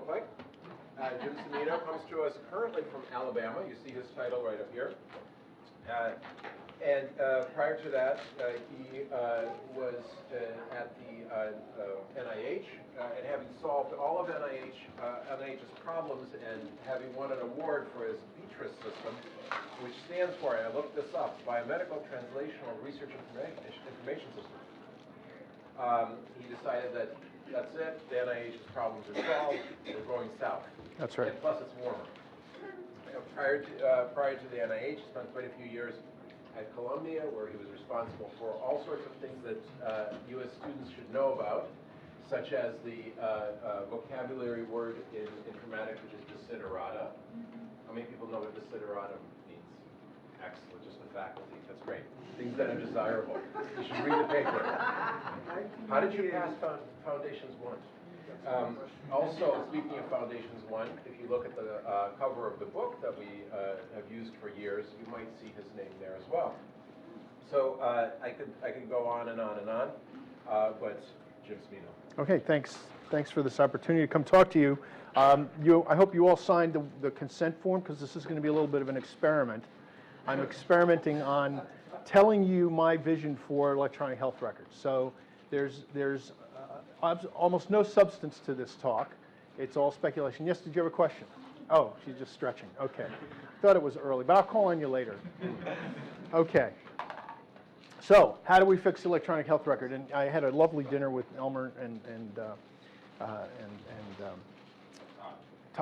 look like. Jim Semino comes to us currently from Alabama. You see his title right up here. Prior to that, he was at the NIH, and having solved all of NIH's problems and having won an award for his BTRIS system, which stands for, I looked this up, Biomedical Translational Research Information System. He decided that that's it, the NIH's problems are solved, we're going south. That's right. And plus it's warmer. Prior to the NIH, he spent quite a few years at Columbia, where he was responsible for all sorts of things that U.S. students should know about, such as the vocabulary word in informatics, which is desiderata. How many people know what desiderata means? Excellent, just the faculty. That's great. Things that are desirable. You should read the paper. How did you pass Foundations 1? Also, speaking of Foundations 1, if you look at the cover of the book that we have used for years, you might see his name there as well. So I could go on and on and on, but Jim Semino. Okay, thanks. Thanks for this opportunity to come talk to you. I hope you all signed the consent form, because this is going to be a little bit of an experiment. I'm experimenting on telling you my vision for electronic health records. So there's almost no substance to this talk. It's all speculation. Yes, did you have a question? Oh, she's just stretching. Okay. Thought it was early, but I'll call on you later. Okay. So how do we fix the electronic health record? And I had a lovely dinner with Elmer and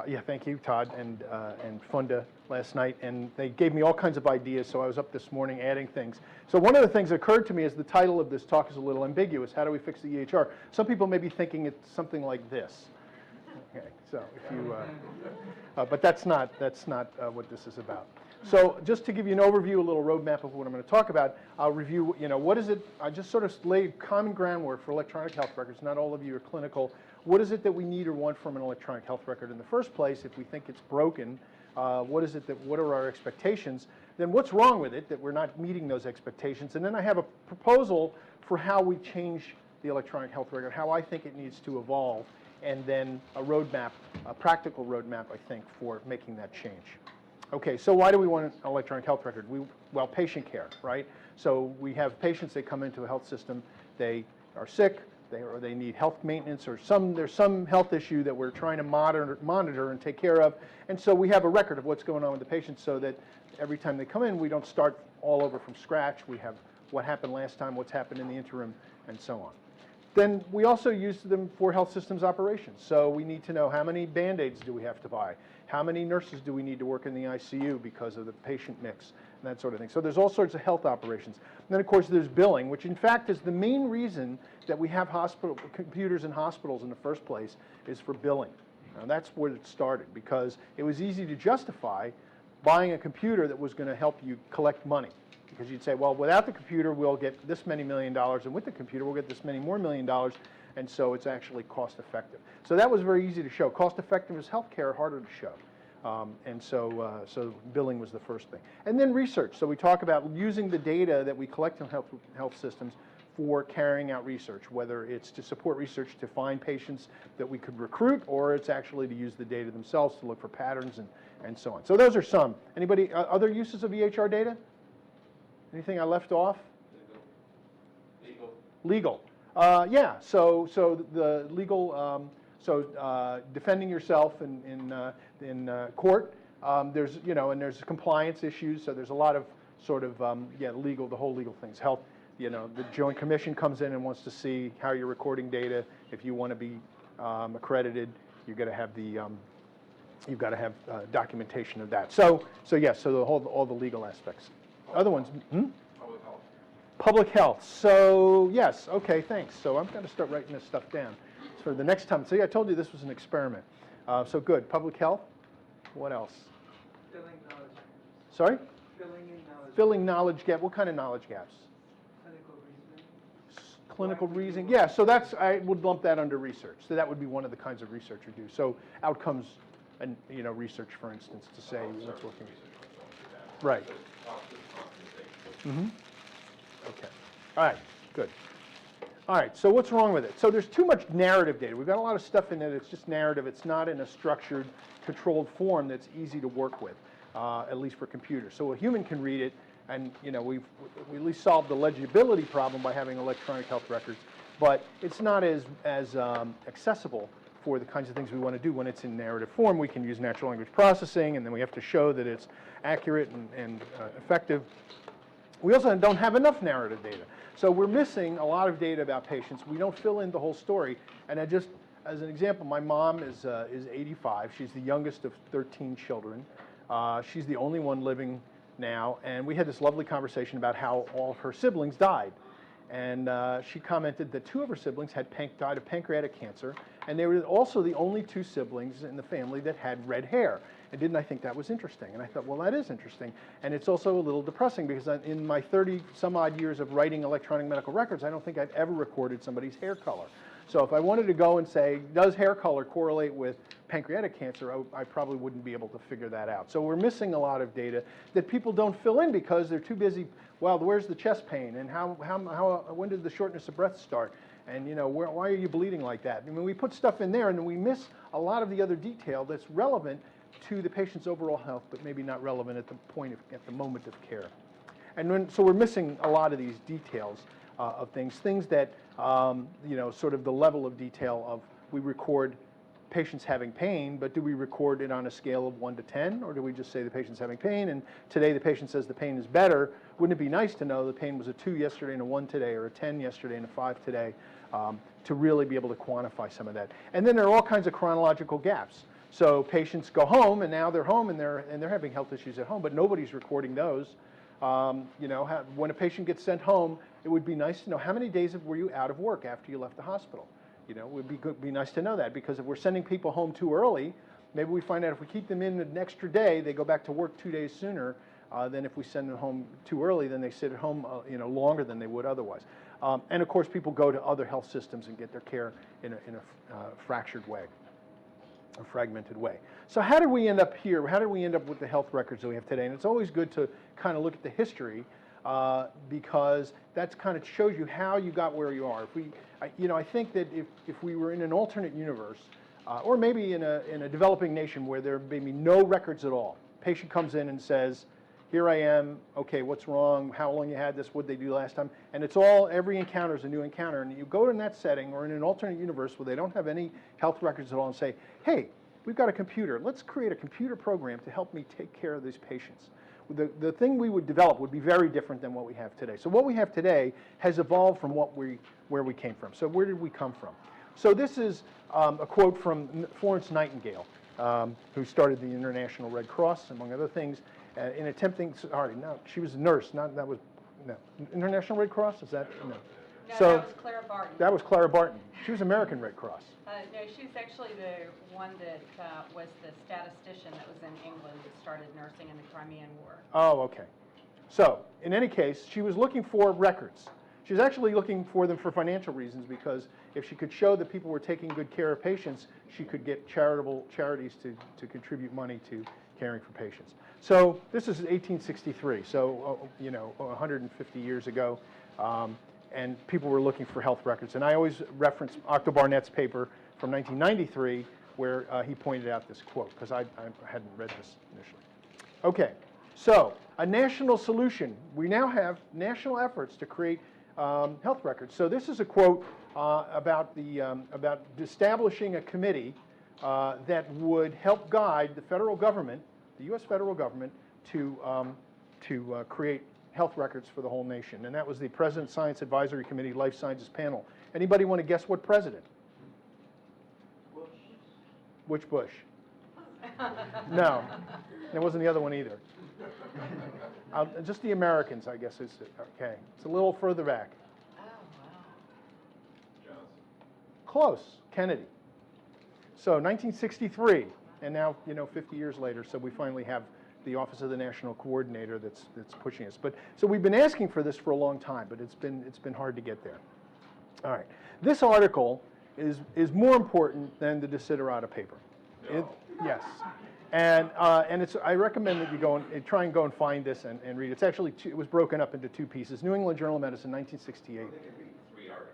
yeah, thank you, Todd, and Funda last night, and they gave me all kinds of ideas, so I was up this morning adding things. So one of the things that occurred to me is the title of this talk is a little ambiguous. How do we fix the EHR? Some people may be thinking it's something like this. Okay, so if you, but that's not what this is about. So just to give you an overview, a little roadmap of what I'm going to talk about, I'll review, what is it, I just sort of laid common groundwork for electronic health records. Not all of you are clinical. What is it that we need or want from an electronic health record in the first place? If we think it's broken, what are our expectations? Then what's wrong with it that we're not meeting those expectations? And then I have a proposal for how we change the electronic health record, how I think it needs to evolve, and then a roadmap, a practical roadmap, I think, for making that change. Okay, so why do we want an electronic health record? Well, patient care, right? So we have patients, they come into a health system, they are sick, they need health maintenance, or there's some health issue that we're trying to monitor and take care of. And so we have a record of what's going on with the patient, so that every time they come in, we don't start all over from scratch. We have what happened last time, what's happened in the interim, and so on. Then we also use them for health systems operations. So we need to know how many Band-Aids do we have to buy? How many nurses do we need to work in the ICU because of the patient mix and that sort of thing? So there's all sorts of health operations. And then, of course, there's billing, which in fact is the main reason that we have computers in hospitals in the first place, is for billing. Now, that's where it started, because it was easy to justify buying a computer that was going to help you collect money. Because you'd say, well, without the computer, we'll get this many $1 million, and with the computer, we'll get this many more $1 million, and so it's actually cost effective. So that was very easy to show. Cost effective is healthcare, harder to show. So billing was the first thing. And then research. So we talk about using the data that we collect in health systems for carrying out research, whether it's to support research to find patients that we could recruit, or it's actually to use the data themselves to look for patterns and so on. So those are some. Anybody, other uses of EHR data? Anything I left off? Legal. Yeah, so the legal, defending yourself in court, there's, and there's compliance issues, so there's a lot of sort of, legal, the whole legal things. Health, the Joint Commission comes in and wants to see how you're recording data. If you want to be accredited, you've got to have documentation of that. So yes, so all the legal aspects. Other ones, Public health. Public health. So yes, okay, thanks. So I'm going to start writing this stuff down for the next time. See, I told you this was an experiment. So good. Public health. What else? Filling knowledge. Sorry? Filling in knowledge. Filling knowledge gap. What kind of knowledge gaps? Clinical reasoning. Clinical reasoning. Yeah. So I would lump that under research. So that would be one of the kinds of research we do. So outcomes and research, for instance, to say what's working. Right. Mm-hmm. Okay. All right. Good. All right, so what's wrong with it? So there's too much narrative data. We've got a lot of stuff in there that's just narrative. It's not in a structured, controlled form that's easy to work with, at least for computers. So a human can read it, and we at least solved the legibility problem by having electronic health records, but it's not as accessible for the kinds of things we want to do when it's in narrative form. We can use natural language processing, and then we have to show that it's accurate and effective. We also don't have enough narrative data. So we're missing a lot of data about patients. We don't fill in the whole story. And as an example, my mom is 85. She's the youngest of 13 children. She's the only one living now. And we had this lovely conversation about how all of her siblings died. And she commented that 2 of her siblings had died of pancreatic cancer. And they were also the only 2 siblings in the family that had red hair. And didn't I think that was interesting? And I thought, well, that is interesting. And it's also a little depressing because in my 30-some-odd years of writing electronic medical records, I don't think I've ever recorded somebody's hair color. So if I wanted to go and say, does hair color correlate with pancreatic cancer, I probably wouldn't be able to figure that out. So we're missing a lot of data that people don't fill in because they're too busy. Well, where's the chest pain? And when did the shortness of breath start? And why are you bleeding like that? I mean, we put stuff in there, and we miss a lot of the other detail that's relevant to the patient's overall health, but maybe not relevant at the moment of care. And so we're missing a lot of these details of things that sort of the level of detail of we record patients having pain, but do we record it on a scale of 1 to 10, or do we just say the patient's having pain, and today the patient says the pain is better? Wouldn't it be nice to know the pain was a 2 yesterday and a 1 today, or a 10 yesterday and a 5 today, to really be able to quantify some of that? And then there are all kinds of chronological gaps. So patients go home, and now they're home, and they're having health issues at home, but nobody's recording those. When a patient gets sent home, it would be nice to know how many days were you out of work after you left the hospital. It would be nice to know that, because if we're sending people home too early, maybe we find out if we keep them in an extra day, they go back to work 2 days sooner than if we send them home too early. Then they sit at home longer than they would otherwise. And of course, people go to other health systems and get their care in a fractured way, a fragmented way. So how did we end up here? How did we end up with the health records that we have today? And it's always good to kind of look at the history, because that kind of shows you how you got where you are. I think that if we were in an alternate universe, or maybe in a developing nation where there may be no records at all, patient comes in and says, here I am, okay, what's wrong, how long you had this, what did they do last time, and it's every encounter is a new encounter, and you go in that setting or in an alternate universe where they don't have any health records at all and say, hey, we've got a computer, let's create a computer program to help me take care of these patients. The thing we would develop would be very different than what we have today. So what we have today has evolved from where we came from. So where did we come from? So this is a quote from Florence Nightingale, who started the International Red Cross, among other things, in attempting, she was a nurse, International Red Cross, is that? No. No, So, that was Clara Barton. That was Clara Barton. She was American Red Cross. No, she was actually the one that was the statistician that was in England that started nursing in the Crimean War. Oh, okay. So, in any case, she was looking for records. She was actually looking for them for financial reasons, because if she could show that people were taking good care of patients, she could get charities to contribute money to caring for patients. So this is 1863, so 150 years ago, and people were looking for health records. And I always reference Octo Barnett's paper from 1993, where he pointed out this quote, because I hadn't read this initially. Okay, so a national solution. We now have national efforts to create health records. So this is a quote about establishing a committee that would help guide the federal government, the U.S. federal government, to create health records for the whole nation. And that was the President's Science Advisory Committee Life Sciences Panel. Anybody want to guess what president? Bush. Which Bush? No, there wasn't the other one either. Just the Americans, I guess, is okay. It's a little further back. Oh, wow. Johnson. Close, Kennedy. So 1963, and now 50 years later, so we finally have the Office of the National Coordinator that's pushing us. But so we've been asking for this for a long time, but it's been hard to get there. All right, this article is more important than the Desiderata paper. No. Yes, and I recommend that you go and try and go and find this and read it. It's actually it was broken up into 2 pieces. New England Journal of Medicine, 1968. They could be 3 articles.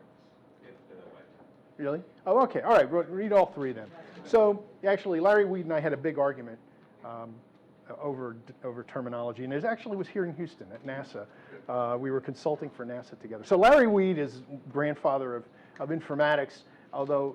Really? Oh, okay. All right. Read all three then. So actually, Larry Weed and I had a big argument over terminology, and it actually was here in Houston at NASA. We were consulting for NASA together. So Larry Weed is grandfather of informatics, although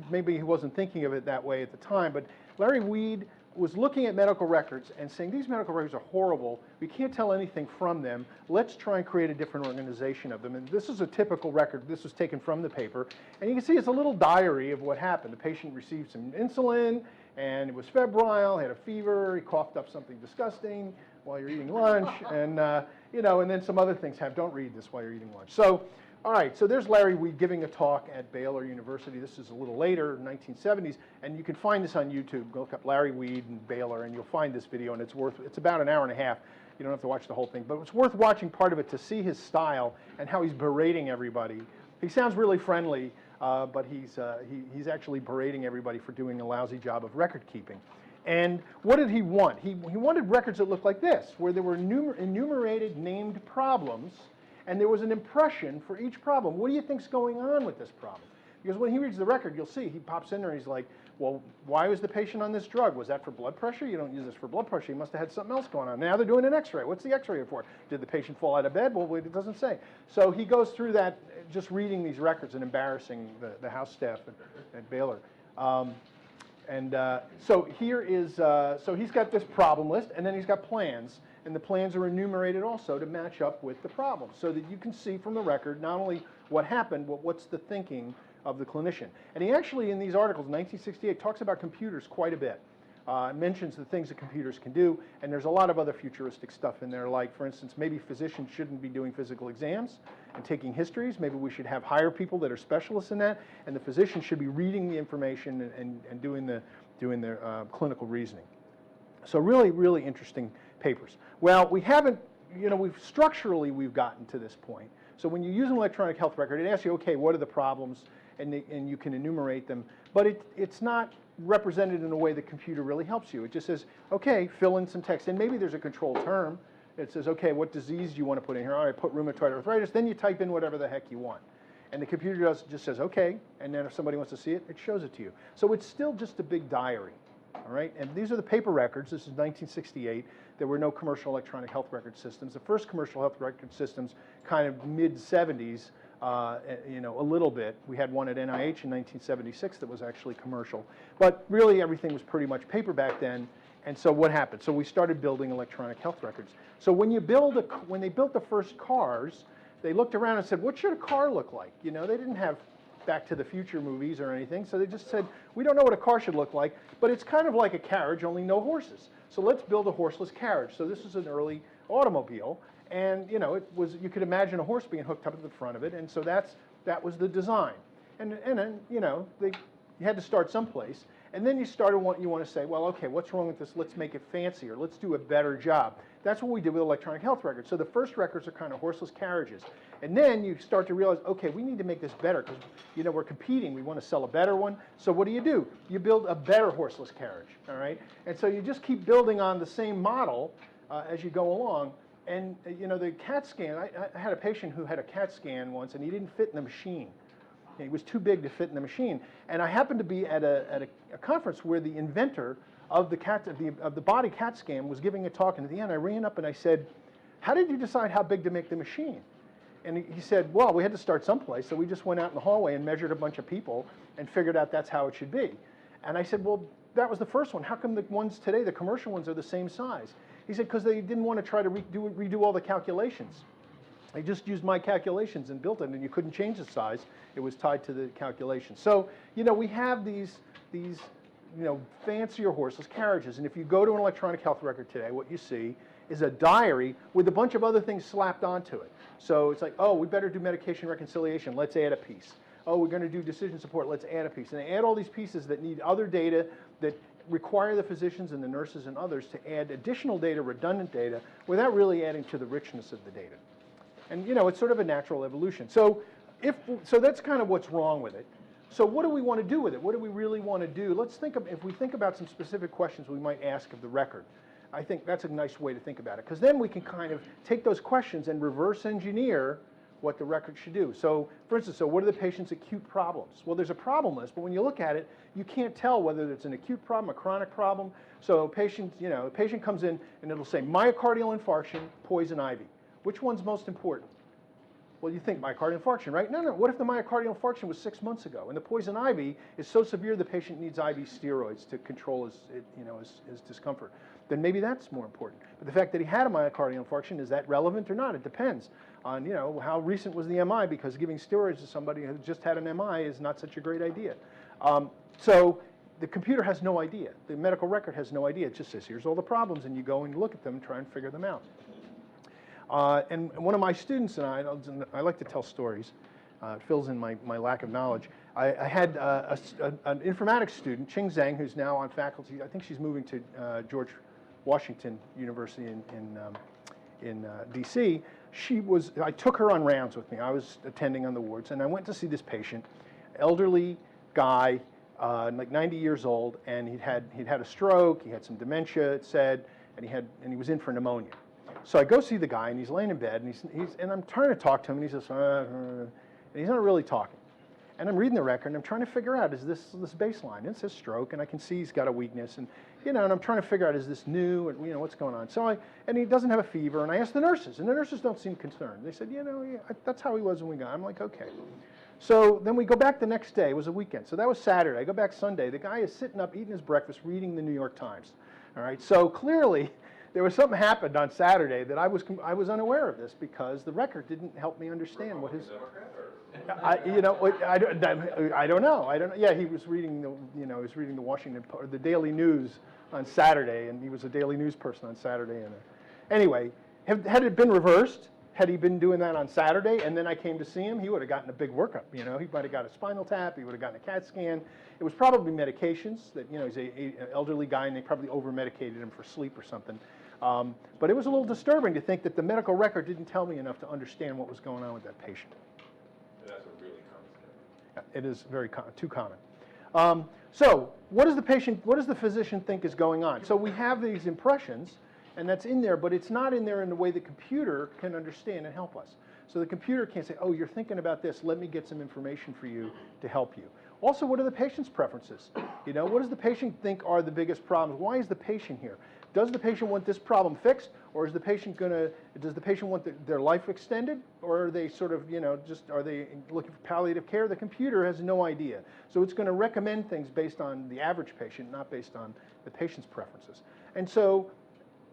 maybe he wasn't thinking of it that way at the time. But Larry Weed was looking at medical records and saying, these medical records are horrible. We can't tell anything from them. Let's try and create a different organization of them. And this is a typical record. This was taken from the paper. And you can see it's a little diary of what happened. The patient received some insulin, and it was febrile, had a fever, he coughed up something disgusting while you're eating lunch, and and then some other things happen. Don't read this while you're eating lunch. So, all right, so there's Larry Weed giving a talk at Baylor University. This is a little later, 1970s, and you can find this on YouTube. Go look up Larry Weed and Baylor, and you'll find this video, and it's about an hour and a half. You don't have to watch the whole thing, but it's worth watching part of it to see his style and how he's berating everybody. He sounds really friendly, but he's actually berating everybody for doing a lousy job of record keeping. And what did he want? He wanted records that looked like this, where there were enumerated named problems, and there was an impression for each problem. What do you think's going on with this problem? Because when he reads the record, you'll see he pops in there and he's like, well, why was the patient on this drug? Was that for blood pressure? You don't use this for blood pressure. He must have had something else going on. Now they're doing an x-ray. What's the x-ray for? Did the patient fall out of bed? Well, it doesn't say. So he goes through that, just reading these records and embarrassing the house staff at Baylor. So here is, so he's got this problem list, and then he's got plans. And the plans are enumerated also to match up with the problem, so that you can see from the record not only what happened, but what's the thinking of the clinician. And he actually, in these articles, 1968, talks about computers quite a bit. Mentions the things that computers can do, and there's a lot of other futuristic stuff in there, like, for instance, maybe physicians shouldn't be doing physical exams and taking histories. Maybe we should hire people that are specialists in that, and the physician should be reading the information and doing their clinical reasoning. So really, really interesting papers. Well, we haven't, structurally we've gotten to this point. So when you use an electronic health record, it asks you, okay, what are the problems, and you can enumerate them, but it's not represented in a way the computer really helps you. It just says, okay, fill in some text, and maybe there's a control term. It says, okay, what disease do you want to put in here? All right, put rheumatoid arthritis, then you type in whatever the heck you want. And the computer just says, okay, and then if somebody wants to see it, it shows it to you. So it's still just a big diary. All right, and these are the paper records. This is 1968. There were no commercial electronic health record systems. The first commercial health record systems, kind of mid-70s, a little bit. We had one at NIH in 1976 that was actually commercial. But really, everything was pretty much paper back then. And so what happened? So we started building electronic health records. So when they built the first cars, they looked around and said, what should a car look like? They didn't have Back to the Future movies or anything, so they just said, we don't know what a car should look like, but it's kind of like a carriage, only no horses. So let's build a horseless carriage. So this is an early automobile, and you could imagine a horse being hooked up to the front of it, and so that was the design. And then you had to start someplace, and then you want to say, well, okay, what's wrong with this? Let's make it fancier. Let's do a better job. That's what we did with electronic health records. So the first records are kind of horseless carriages. And then you start to realize, okay, we need to make this better because, we're competing. We want to sell a better one. So what do? You build a better horseless carriage, all right? And so you just keep building on the same model as you go along. And, the CAT scan, I had a patient who had a CAT scan once, and he didn't fit in the machine. He was too big to fit in the machine. And I happened to be at a conference where the inventor of the body CAT scan was giving a talk, and at the end I ran up and I said, how did you decide how big to make the machine? And he said, well, we had to start someplace, so we just went out in the hallway and measured a bunch of people and figured out that's how it should be. And I said, well, that was the first one. How come the ones today, the commercial ones, are the same size? He said, because they didn't want to try to redo all the calculations. They just used my calculations and built it, and you couldn't change the size. It was tied to the calculation. So, we have these fancier horseless carriages. And if you go to an electronic health record today, what you see is a diary with a bunch of other things slapped onto it. So it's like, oh, we better do medication reconciliation. Let's add a piece. Oh, we're going to do decision support. Let's add a piece. And they add all these pieces that need other data that require the physicians and the nurses and others to add additional data, redundant data, without really adding to the richness of the data. And, it's sort of a natural evolution. So that's kind of what's wrong with it. So what do we want to do with it? What do we really want to do? Let's think of, if we think about some specific questions we might ask of the record. I think that's a nice way to think about it, because then we can kind of take those questions and reverse engineer what the record should do. So, for instance, so what are the patient's acute problems? Well, there's a problem list, but when you look at it, you can't tell whether it's an acute problem, a chronic problem. So a patient comes in and it'll say myocardial infarction, poison ivy. Which one's most important? Well, you think myocardial infarction, right? No, no. What if the myocardial infarction was 6 months ago and the poison ivy is so severe the patient needs IV steroids to control his discomfort? Then maybe that's more important. But the fact that he had a myocardial infarction, is that relevant or not? It depends on how recent was the MI, because giving steroids to somebody who just had an MI is not such a great idea. So the computer has no idea. The medical record has no idea. It just says, here's all the problems, and you go and look at them and try and figure them out. And one of my students and I like to tell stories. It fills in my lack of knowledge. I had an informatics student, Ching Zhang, who's now on faculty. I think she's moving to George Washington University in DC. I took her on rounds with me. I was attending on the wards, and I went to see this patient, elderly guy, like 90 years old, and he'd had a stroke, he had some dementia, it said, and he was in for pneumonia. So I go see the guy, and he's laying in bed, and I'm trying to talk to him, and he says, and he's not really talking. And I'm reading the record, and I'm trying to figure out, is this baseline? And it says stroke, and I can see he's got a weakness, and I'm trying to figure out, is this new, and what's going on? And he doesn't have a fever, and I asked the nurses, and the nurses don't seem concerned. They said, yeah, that's how he was when we got him. I'm like, okay. So then we go back the next day. It was a weekend. So that was Saturday. I go back Sunday. The guy is sitting up, eating his breakfast, reading the New York Times. All right. So clearly, there was something happened on Saturday that I was unaware of this, because the record didn't help me understand what his. I don't know. Yeah, he was reading the Washington or the Daily News on Saturday, and he was a Daily News person on Saturday. And anyway, had it been reversed, had he been doing that on Saturday, and then I came to see him, he would have gotten a big workup. He might have got a spinal tap. He would have gotten a CAT scan. It was probably medications that he's an elderly guy, and they probably over-medicated him for sleep or something. But it was a little disturbing to think that the medical record didn't tell me enough to understand what was going on with that patient. That's a really common story. It is too common. So what does the physician think is going on? So we have these impressions, and that's in there, but it's not in there in the way the computer can understand and help us. So the computer can't say, oh, you're thinking about this, let me get some information for you to help you. Also, what are the patient's preferences? What does the patient think are the biggest problems? Why is the patient here? Does the patient want this problem fixed, or does the patient want their life extended, or are they sort of, are they looking for palliative care? The computer has no idea. So it's going to recommend things based on the average patient, not based on the patient's preferences. And so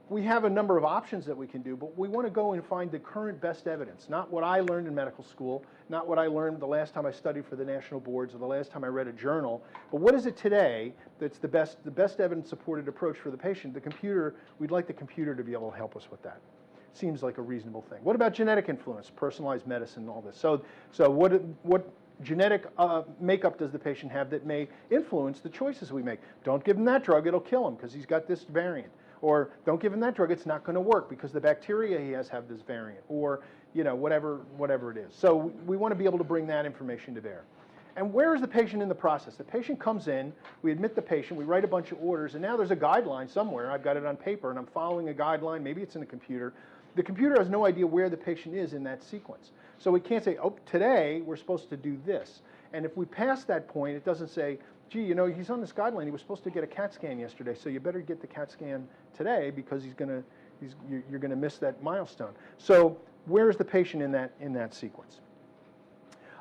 we have a number of options that we can do, but we want to go and find the current best evidence, not what I learned in medical school, not what I learned the last time I studied for the national boards or the last time I read a journal, but what is it today that's the best evidence-supported approach for the patient? The computer, we'd like the computer to be able to help us with that. Seems like a reasonable thing. What about genetic influence, personalized medicine, and all this? So what genetic makeup does the patient have that may influence the choices we make? Don't give him that drug, it'll kill him because he's got this variant. Or don't give him that drug, it's not going to work because the bacteria he has have this variant. Or whatever it is. So we want to be able to bring that information to bear. And where is the patient in the process? The patient comes in, we admit the patient, we write a bunch of orders, and now there's a guideline somewhere. I've got it on paper, and I'm following a guideline. Maybe it's in a computer. The computer has no idea where the patient is in that sequence. So we can't say, oh, today we're supposed to do this. And if we pass that point, it doesn't say, gee, he's on this guideline. He was supposed to get a CAT scan yesterday, so you better get the CAT scan today because you're going to miss that milestone. So where is the patient in that sequence?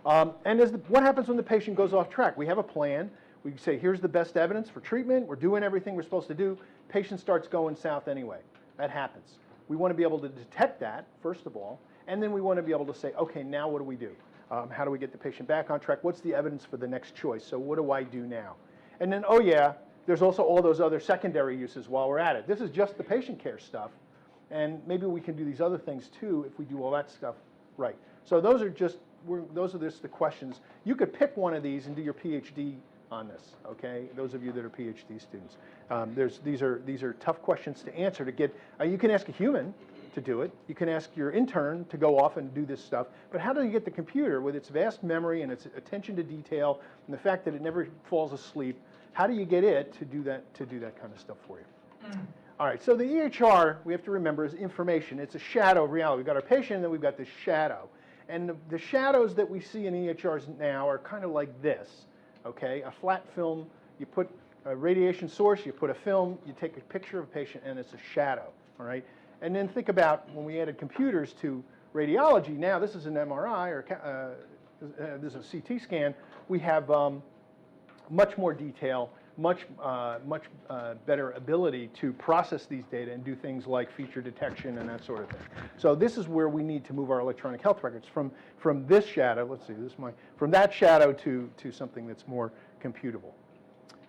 And what happens when the patient goes off track? We have a plan. We say, here's the best evidence for treatment. We're doing everything we're supposed to do. Patient starts going south anyway. That happens. We want to be able to detect that, first of all, and then we want to be able to say, okay, now what do we do? How do we get the patient back on track? What's the evidence for the next choice? So what do I do now? And then, oh yeah, there's also all those other secondary uses while we're at it. This is just the patient care stuff. And maybe we can do these other things too if we do all that stuff right. So those are just the questions. You could pick one of these and do your PhD on this, okay? Those of you that are PhD students. These are tough questions to answer to get. You can ask a human to do it. You can ask your intern to go off and do this stuff. But how do you get the computer with its vast memory and its attention to detail and the fact that it never falls asleep? How do you get it to do that kind of stuff for you? All right, so the EHR, we have to remember, is information. It's a shadow of reality. We've got our patient, and then we've got this shadow. And the shadows that we see in EHRs now are kind of like this, okay? A flat film, you put a radiation source, you put a film, you take a picture of a patient, and it's a shadow, all right? And then think about when we added computers to radiology. Now this is an MRI, or this is a CT scan. We have much more detail, much better ability to process these data and do things like feature detection and that sort of thing. So this is where we need to move our electronic health records from this shadow. Let's see, this is from that shadow to something that's more computable.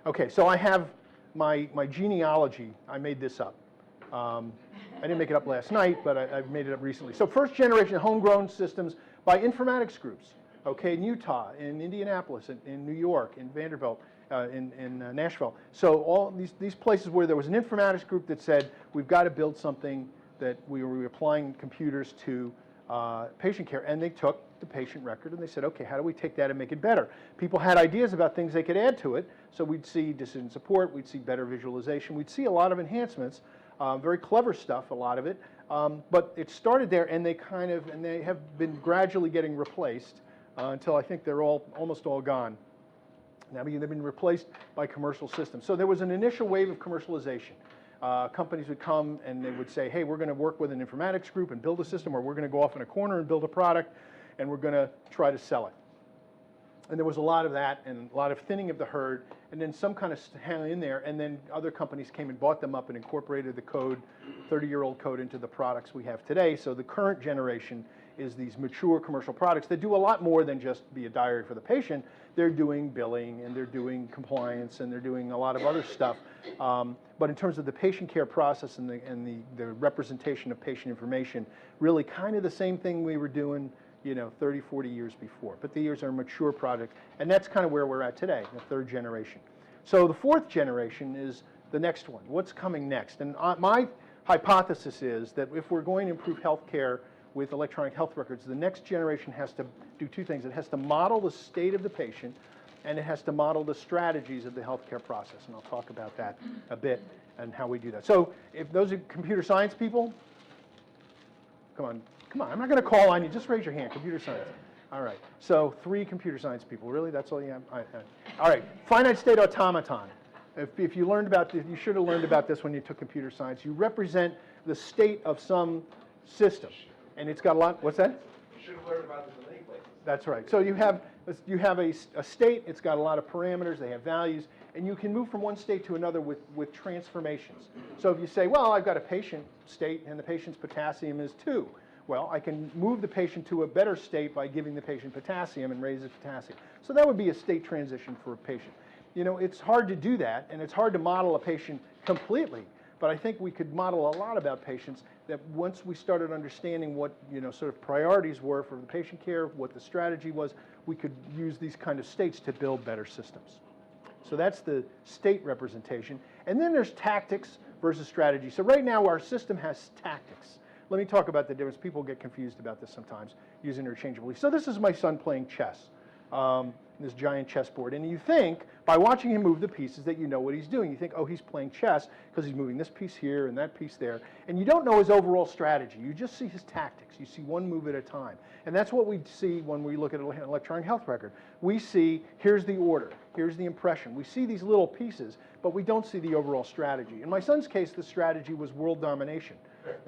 Okay, so I have my genealogy. I made this up. I didn't make it up last night, but I've made it up recently. So first generation homegrown systems by informatics groups. Okay, in Utah, in Indianapolis, in New York, in Vanderbilt, in Nashville. So all these places where there was an informatics group that said, we've got to build something that we were applying computers to patient care, and they took the patient record and they said, okay, how do we take that and make it better? People had ideas about things they could add to it, so we'd see decision support, we'd see better visualization, we'd see a lot of enhancements, very clever stuff, a lot of it, but it started there, and they have been gradually getting replaced until I think they're almost all gone. Now they've been replaced by commercial systems. So there was an initial wave of commercialization. Companies would come and they would say, hey, we're going to work with an informatics group and build a system, or we're going to go off in a corner and build a product, and we're going to try to sell it. And there was a lot of that and a lot of thinning of the herd, and then some kind of hang in there, and then other companies came and bought them up and incorporated the code, 30-year-old code, into the products we have today. So the current generation is these mature commercial products that do a lot more than just be a diary for the patient. They're doing billing, and they're doing compliance, and they're doing a lot of other stuff. But in terms of the patient care process and the representation of patient information, really kind of the same thing we were doing 30, 40 years before. But these are mature products, and that's kind of where we're at today, the third generation. So the fourth generation is the next one. What's coming next? And my hypothesis is that if we're going to improve healthcare with electronic health records, the next generation has to do two things. It has to model the state of the patient, and it has to model the strategies of the healthcare process. And I'll talk about that a bit and how we do that. So if those are computer science people, come on, I'm not going to call on you. Just raise your hand, computer science. All right, so 3 computer science people. Really, that's all you have? All right, finite state automaton. If you learned about this, you should have learned about this when you took computer science. You represent the state of some system. And it's got a lot, what's that? You should have learned about this in many places. That's right. So you have a state, it's got a lot of parameters, they have values, and you can move from one state to another with transformations. So if you say, well, I've got a patient state and the patient's potassium is 2. Well, I can move the patient to a better state by giving the patient potassium and raise his potassium. So that would be a state transition for a patient. It's hard to do that, and it's hard to model a patient completely. But I think we could model a lot about patients that once we started understanding what sort of priorities were for the patient care, what the strategy was, we could use these kind of states to build better systems. So that's the state representation. And then there's tactics versus strategy. So right now our system has tactics. Let me talk about the difference. People get confused about this sometimes, using interchangeably. So this is my son playing chess. This giant chessboard, and you think by watching him move the pieces that you know what he's doing. You think, oh, he's playing chess because he's moving this piece here and that piece there, and you don't know his overall strategy. You just see his tactics. You see one move at a time, and that's what we see when we look at an electronic health record. We see, here's the order, here's the impression. We see these little pieces, but we don't see the overall strategy. In my son's case, the strategy was world domination.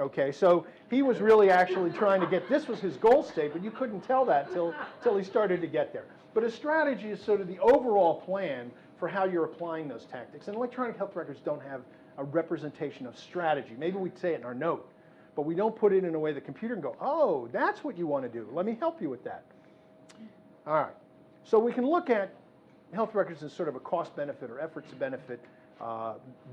Okay, so he was really actually trying to get, this was his goal state, but you couldn't tell that till he started to get there. But a strategy is sort of the overall plan for how you're applying those tactics. And electronic health records don't have a representation of strategy. Maybe we'd say it in our note, but we don't put it in a way the computer can go, oh, that's what you want to do. Let me help you with that. All right, so we can look at health records as sort of a cost-benefit or efforts-benefit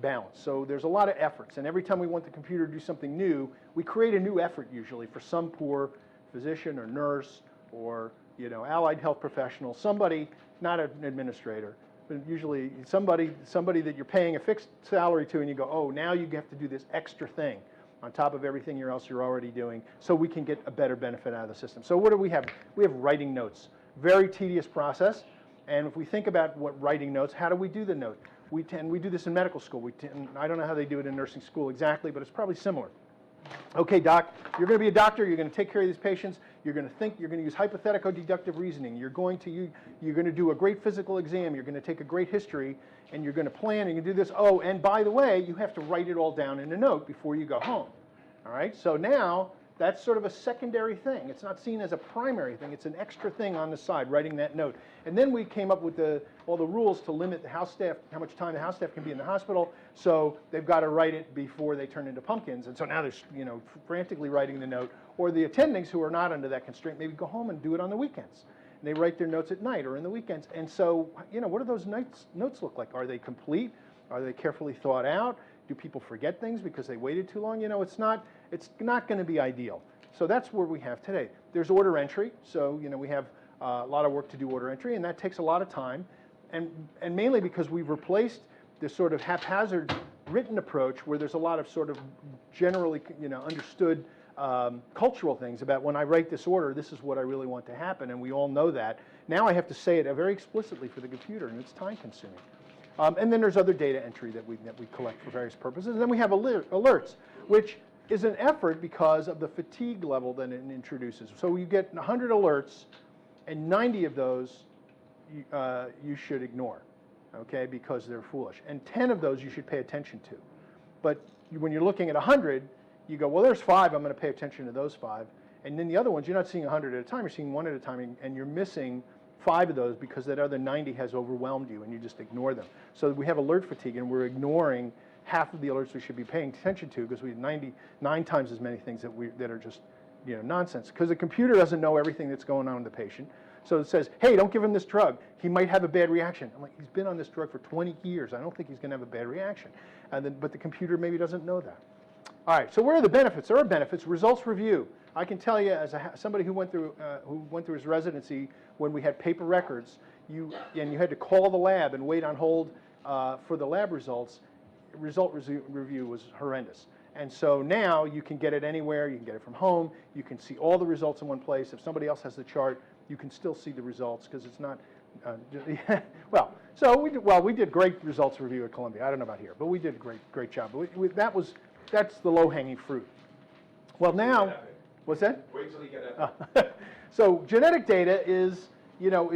balance. So there's a lot of efforts, and every time we want the computer to do something new, we create a new effort usually for some poor physician or nurse or allied health professional, somebody, not an administrator, but usually somebody that you're paying a fixed salary to, and you go, oh, now you have to do this extra thing on top of everything else you're already doing, so we can get a better benefit out of the system. So what do we have? We have writing notes. Very tedious process, and if we think about what writing notes, how do we do the note? We do this in medical school. I don't know how they do it in nursing school exactly, but it's probably similar. Okay, doc, you're going to be a doctor, you're going to take care of these patients, you're going to think, you're going to use hypothetical-deductive reasoning, you're going to do a great physical exam, you're going to take a great history, and you're going to plan, and you can do this. Oh, and by the way, you have to write it all down in a note before you go home. All right, so now that's sort of a secondary thing. It's not seen as a primary thing. It's an extra thing on the side, writing that note. And then we came up with all the rules to limit the house staff, how much time the house staff can be in the hospital. So they've got to write it before they turn into pumpkins. And so now they're, frantically writing the note. Or the attendings who are not under that constraint maybe go home and do it on the weekends. And they write their notes at night or in the weekends. And so, what do those notes look like? Are they complete? Are they carefully thought out? Do people forget things because they waited too long? It's not going to be ideal. So that's where we have today. There's order entry. So, we have a lot of work to do order entry, and that takes a lot of time. And mainly because we've replaced this sort of haphazard written approach where there's a lot of sort of generally, understood cultural things about when I write this order, this is what I really want to happen, and we all know that. Now I have to say it very explicitly for the computer, and it's time consuming. And then there's other data entry that we collect for various purposes. And then we have alerts, which is an effort because of the fatigue level that it introduces. So you get 100 alerts, and 90 of those you should ignore, okay, because they're foolish. And 10 of those you should pay attention to. But when you're looking at 100, you go, well, there's 5, I'm going to pay attention to those 5. And then the other ones, you're not seeing 100 at a time, you're seeing 1 at a time, and you're missing 5 of those because that other 90 has overwhelmed you and you just ignore them. So we have alert fatigue, and we're ignoring half of the alerts we should be paying attention to because we have 99 times as many things that are just nonsense. Because the computer doesn't know everything that's going on with the patient. So it says, hey, don't give him this drug. He might have a bad reaction. I'm like, he's been on this drug for 20 years. I don't think he's going to have a bad reaction. But the computer maybe doesn't know that. All right, so where are the benefits? There are benefits. Results review. I can tell you, as somebody who went through his residency when we had paper records, you had to call the lab and wait on hold for the lab results. Result review was horrendous. And so now you can get it anywhere. You can get it from home. You can see all the results in one place. If somebody else has the chart, you can still see the results because it's not. We did great results review at Columbia. I don't know about here, but we did a great job. That's the low-hanging fruit. Well, now, what's that? Wait till you get it. So genetic data is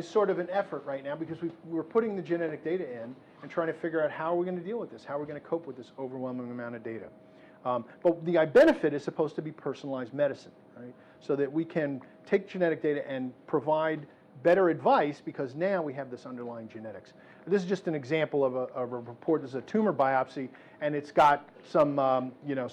sort of an effort right now because we're putting the genetic data in and trying to figure out how we're going to deal with this, how we're going to cope with this overwhelming amount of data. But the benefit is supposed to be personalized medicine, right? So that we can take genetic data and provide better advice because now we have this underlying genetics. This is just an example of a report. This is a tumor biopsy, and it's got some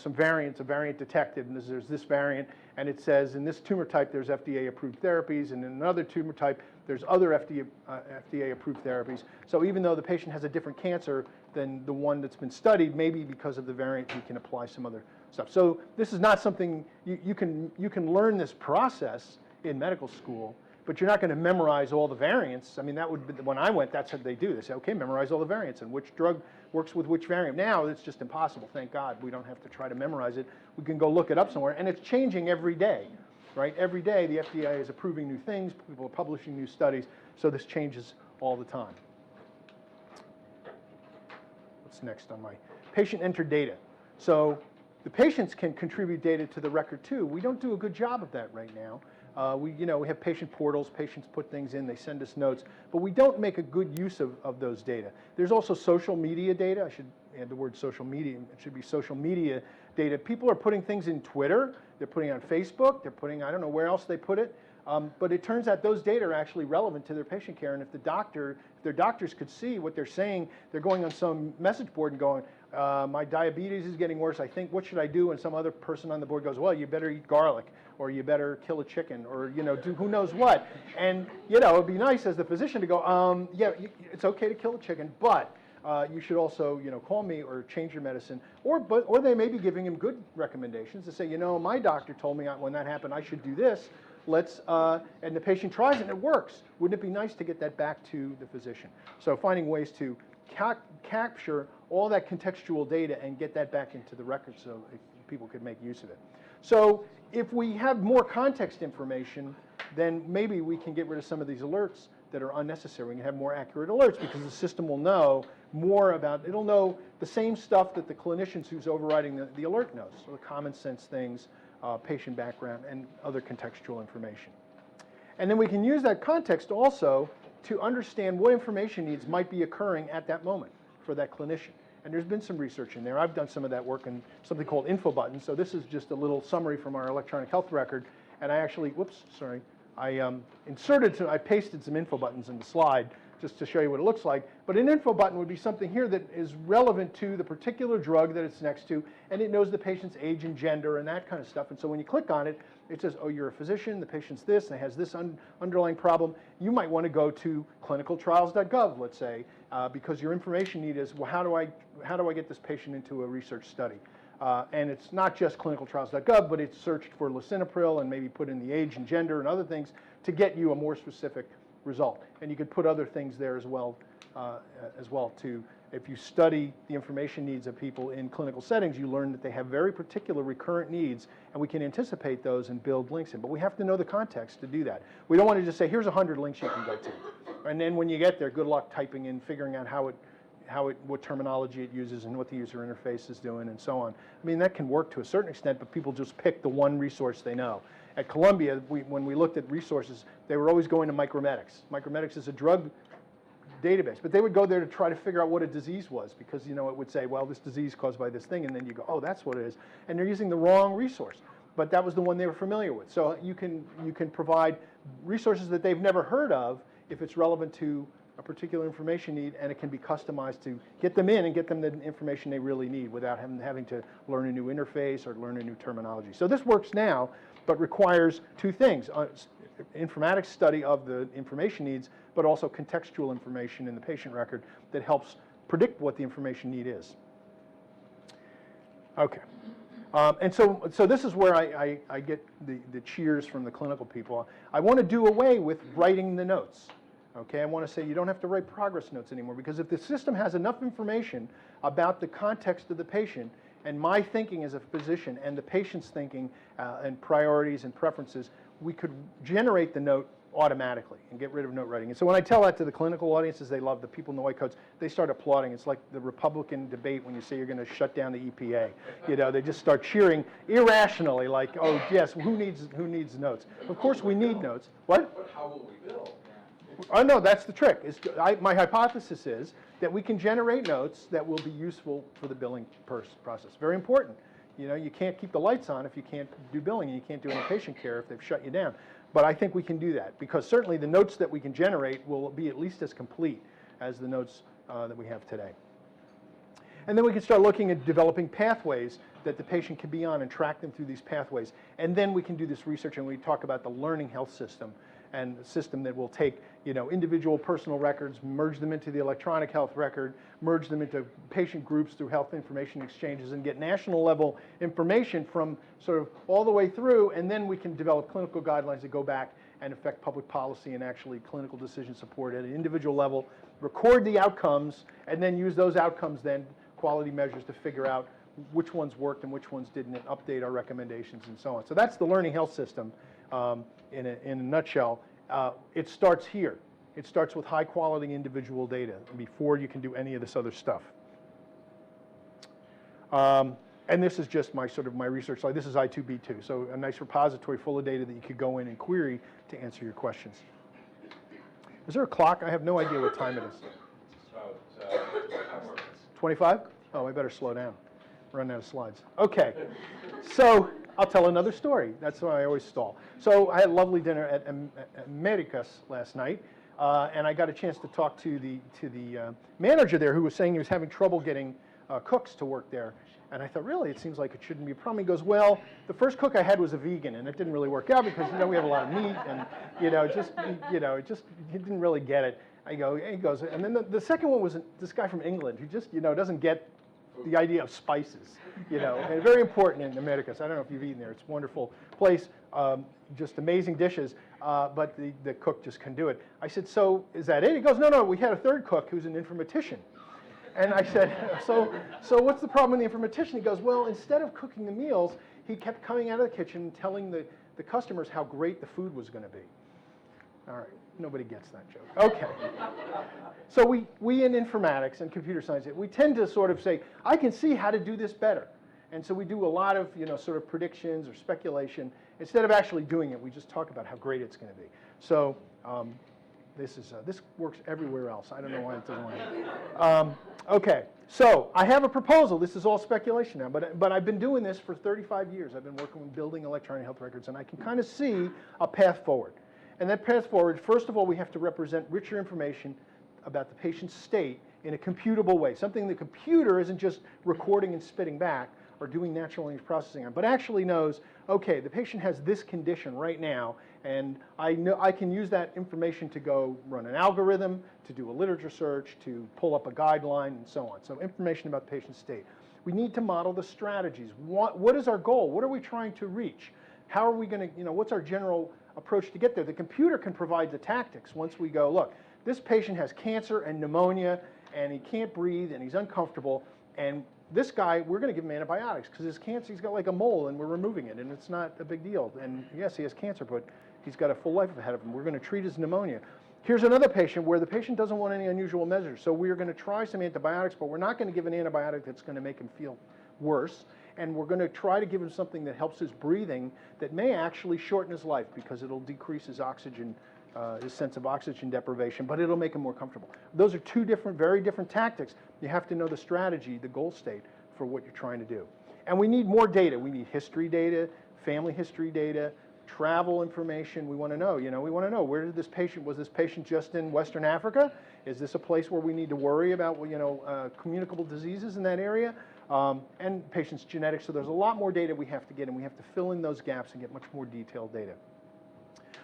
variants, a variant detected, and there's this variant, and it says in this tumor type there's FDA-approved therapies, and in another tumor type there's other FDA-approved therapies. So even though the patient has a different cancer than the one that's been studied, maybe because of the variant we can apply some other stuff. So this is not something you can learn this process in medical school. But you're not going to memorize all the variants. I mean, that would be, when I went, that's what they do. They say, okay, memorize all the variants and which drug works with which variant. Now it's just impossible. Thank God we don't have to try to memorize it. We can go look it up somewhere, and it's changing every day, right? Every day the FDA is approving new things. People are publishing new studies, so this changes all the time. What's next on my patient entered data? So the patients can contribute data to the record too. We don't do a good job of that right now. We have patient portals, patients put things in, they send us notes, but we don't make a good use of those data. There's also social media data. I should add the word social media. It should be social media data. People are putting things in Twitter, they're putting it on Facebook, they're putting, I don't know where else they put it, but it turns out those data are actually relevant to their patient care, and if their doctors could see what they're saying, they're going on some message board and going, my diabetes is getting worse, I think, what should I do? And some other person on the board goes, well, you better eat garlic, or you better kill a chicken, or do who knows what. And it'd be nice as the physician to go, yeah, it's okay to kill a chicken, but you should also call me or change your medicine. Or they may be giving him good recommendations to say, my doctor told me when that happened I should do this. And the patient tries it and it works. Wouldn't it be nice to get that back to the physician? So finding ways to capture all that contextual data and get that back into the record so people could make use of it. So if we have more context information, then maybe we can get rid of some of these alerts that are unnecessary. We can have more accurate alerts because the system will know more about, it'll know the same stuff that the clinicians who's overriding the alert knows, so the common sense things, patient background, and other contextual information. And then we can use that context also to understand what information needs might be occurring at that moment for that clinician. And there's been some research in there. I've done some of that work in something called info buttons. So this is just a little summary from our electronic health record. And I actually, I pasted some info buttons in the slide just to show you what it looks like. But an info button would be something here that is relevant to the particular drug that it's next to, and it knows the patient's age and gender and that kind of stuff. And so when you click on it, it says, oh, you're a physician, the patient's this, and it has this underlying problem. You might want to go to clinicaltrials.gov, let's say, because your information need is, well, how do I get this patient into a research study? And it's not just clinicaltrials.gov, but it's searched for lisinopril and maybe put in the age and gender and other things to get you a more specific result. And you could put other things there as well too. If you study the information needs of people in clinical settings, you learn that they have very particular recurrent needs, and we can anticipate those and build links in. But we have to know the context to do that. We don't want to just say, here's 100 links you can go to. And then when you get there, good luck typing in, figuring out what terminology it uses and what the user interface is doing and so on. I mean, that can work to a certain extent, but people just pick the one resource they know. At Columbia, when we looked at resources, they were always going to Micromedics. Micromedics is a drug database, but they would go there to try to figure out what a disease was, because, you know, it would say, well, this disease caused by this thing, and then you go, oh, that's what it is. And they're using the wrong resource, but that was the one they were familiar with. So you can provide resources that they've never heard of if it's relevant to a particular information need, and it can be customized to get them in and get them the information they really need without having to learn a new interface or learn a new terminology. So this works now, but requires two things: informatics study of the information needs, but also contextual information in the patient record that helps predict what the information need is. Okay. And so this is where I get the cheers from the clinical people. I want to do away with writing the notes. Okay, I want to say you don't have to write progress notes anymore, because if the system has enough information about the context of the patient and my thinking as a physician and the patient's thinking and priorities and preferences, we could generate the note automatically and get rid of note writing. And so when I tell that to the clinical audiences, they love the people in the white coats. They start applauding. It's like the Republican debate when you say you're going to shut down the EPA. You know, they just start cheering irrationally, like, oh yes, who needs notes? Of course we need notes. What? But how will we bill? Oh no, that's the trick. My hypothesis is that we can generate notes that will be useful for the billing process. Very important. You know, you can't keep the lights on if you can't do billing, and you can't do any patient care if they've shut you down. But I think we can do that, because certainly the notes that we can generate will be at least as complete as the notes that we have today. And then we can start looking at developing pathways that the patient can be on and track them through these pathways. And then we can do this research, and we talk about the learning health system, and a system that will take, you know, individual personal records, merge them into the electronic health record, merge them into patient groups through health information exchanges, and get national level information from sort of all the way through, and then we can develop clinical guidelines that go back and affect public policy and actually clinical decision support at an individual level, record the outcomes, and then use those outcomes then, quality measures, to figure out which ones worked and which ones didn't, and update our recommendations and so on. So that's the learning health system in a nutshell. It starts here. It starts with high quality individual data before you can do any of this other stuff. And this is just my research slide. This is I2B2, so a nice repository full of data that you could go in and query to answer your questions. Is there a clock? I have no idea what time it is. It's about 25 more minutes. 25? Oh, I better slow down. Run out of slides. Okay, so I'll tell another story. That's why I always stall. So I had a lovely dinner at Americas last night, and I got a chance to talk to the manager there, who was saying he was having trouble getting cooks to work there. And I thought, really, it seems like it shouldn't be a problem. He goes, well, the first cook I had was a vegan, and it didn't really work out because, you know, we have a lot of meat, and, you know, he didn't really get it. He goes, and then the second one was this guy from England who just, you know, doesn't get the idea of spices, you know, and very important in Americas. I don't know if you've eaten there. It's a wonderful place, just amazing dishes, but the cook just couldn't do it. I said, so is that it? He goes, no, we had a third cook who's an informatician. And I said, so what's the problem with the informatician? He goes, well, instead of cooking the meals, he kept coming out of the kitchen and telling the customers how great the food was going to be. All right. Nobody gets that joke. Okay. So we in informatics and computer science, we tend to sort of say, I can see how to do this better. And so we do a lot of, sort of predictions or speculation. Instead of actually doing it, we just talk about how great it's going to be. So this works everywhere else. I don't know why it doesn't work. Okay, so I have a proposal. This is all speculation now, but I've been doing this for 35 years. I've been working with building electronic health records, and I can kind of see a path forward. And that path forward, first of all, we have to represent richer information about the patient's state in a computable way, something the computer isn't just recording and spitting back or doing natural language processing on, but actually knows, okay, the patient has this condition right now, and I know I can use that information to go run an algorithm, to do a literature search, to pull up a guideline, and so on. So information about the patient's state. We need to model the strategies. What is our goal? What are we trying to reach? How are we going to, what's our general approach to get there? The computer can provide the tactics once we go, look, this patient has cancer and pneumonia, and he can't breathe, and he's uncomfortable, and this guy, we're going to give him antibiotics because his cancer, he's got like a mole, and we're removing it, and it's not a big deal. And yes, he has cancer, but he's got a full life ahead of him. We're going to treat his pneumonia. Here's another patient where the patient doesn't want any unusual measures, so we're going to try some antibiotics, but we're not going to give an antibiotic that's going to make him feel worse, and we're going to try to give him something that helps his breathing that may actually shorten his life because it'll decrease his oxygen, his sense of oxygen deprivation, but it'll make him more comfortable. Those are two different, very different tactics. You have to know the strategy, the goal state for what you're trying to do. And we need more data. We need history data, family history data, travel information. We want to know, we want to know, where did this patient, was this patient just in Western Africa? Is this a place where we need to worry about, communicable diseases in that area? And patient's genetics. So there's a lot more data we have to get, and we have to fill in those gaps and get much more detailed data.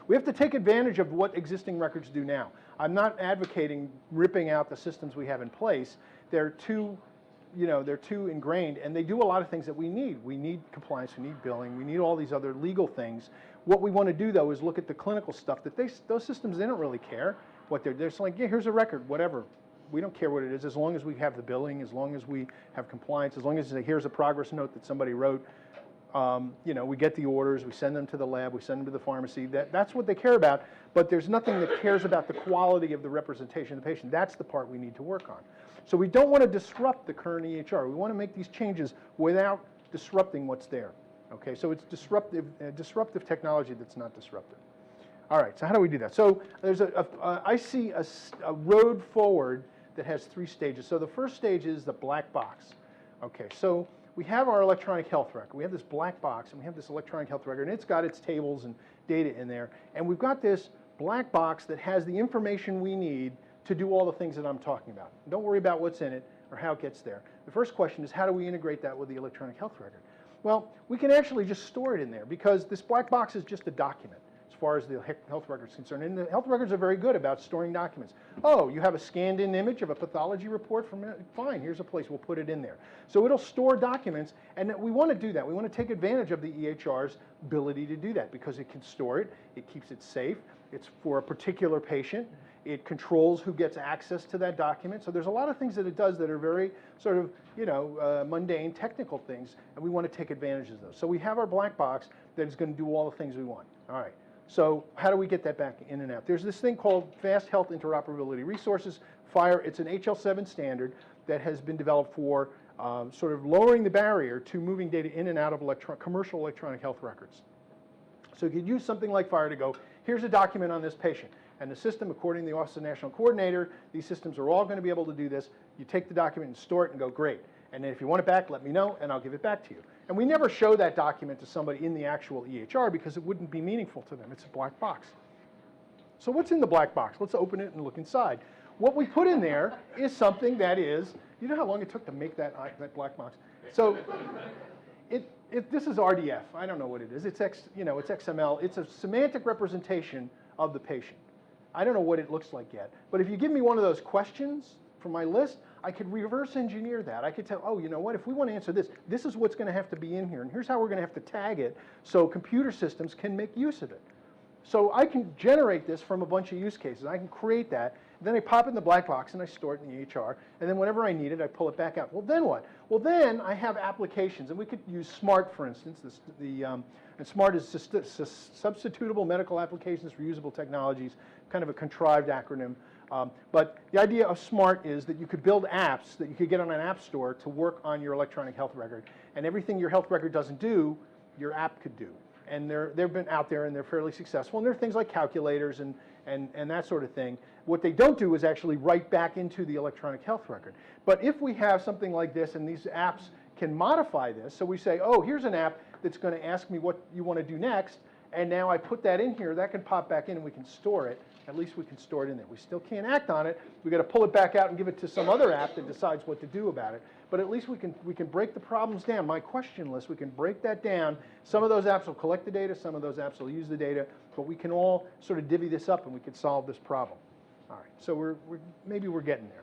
We have to take advantage of what existing records do now. I'm not advocating ripping out the systems we have in place. They're too ingrained, and they do a lot of things that we need. We need compliance, we need billing, we need all these other legal things. What we want to do, though, is look at the clinical stuff that those systems, they don't really care what they're just like, yeah, here's a record, whatever. We don't care what it is, as long as we have the billing, as long as we have compliance, as long as here's a progress note that somebody wrote. We get the orders, we send them to the lab, we send them to the pharmacy. That's what they care about, but there's nothing that cares about the quality of the representation of the patient. That's the part we need to work on. So we don't want to disrupt the current EHR. We want to make these changes without disrupting what's there. Okay, so it's disruptive technology that's not disruptive. All right, so how do we do that? So there's I see a road forward that has 3 stages. So the first stage is the black box. Okay, so we have our electronic health record. We have this black box, and we have this electronic health record, and it's got its tables and data in there. And we've got this black box that has the information we need to do all the things that I'm talking about. Don't worry about what's in it or how it gets there. The first question is, how do we integrate that with the electronic health record? Well, we can actually just store it in there because this black box is just a document as far as the health record is concerned. And the health records are very good about storing documents. Oh, you have a scanned-in image of a pathology report from it? Fine, here's a place, we'll put it in there. So it'll store documents, and we want to do that. We want to take advantage of the EHR's ability to do that because it can store it, it keeps it safe, it's for a particular patient, it controls who gets access to that document. So there's a lot of things that it does that are very sort of, mundane, technical things, and we want to take advantage of those. So we have our black box that is going to do all the things we want. All right. So how do we get that back in and out? There's this thing called Fast Health Interoperability Resources, FHIR. It's an HL7 standard that has been developed for sort of lowering the barrier to moving data in and out of commercial electronic health records. So you could use something like FHIR to go, here's a document on this patient. And the system, according to the Office of National Coordinator, these systems are all going to be able to do this. You take the document and store it and go, great. And then if you want it back, let me know, and I'll give it back to you. And we never show that document to somebody in the actual EHR because it wouldn't be meaningful to them. It's a black box. So what's in the black box? Let's open it and look inside. What we put in there is something that is, you know how long it took to make that black box? So this is RDF. I don't know what it is. It's XML. It's a semantic representation of the patient. I don't know what it looks like yet. But if you give me one of those questions from my list, I could reverse engineer that. I could tell, oh, you know what, if we want to answer this, this is what's going to have to be in here, and here's how we're going to have to tag it so computer systems can make use of it. So I can generate this from a bunch of use cases. I can create that, then I pop it in the black box and I store it in the EHR, and then whenever I need it, I pull it back out. Well, then what? Well, then I have applications, and we could use SMART, for instance. And SMART is substitutable medical applications for usable technologies, kind of a contrived acronym. But the idea of SMART is that you could build apps that you could get on an app store to work on your electronic health record. And everything your health record doesn't do, your app could do. And they've been out there and they're fairly successful. And there are things like calculators and that sort of thing. What they don't do is actually write back into the electronic health record. But if we have something like this and these apps can modify this, so we say, oh, here's an app that's going to ask me what you want to do next, and now I put that in here, that can pop back in and we can store it. At least we can store it in there. We still can't act on it. We've got to pull it back out and give it to some other app that decides what to do about it. But at least we can break the problems down. My question list, we can break that down. Some of those apps will collect the data, some of those apps will use the data, but we can all sort of divvy this up and we can solve this problem. All right, so maybe we're getting there.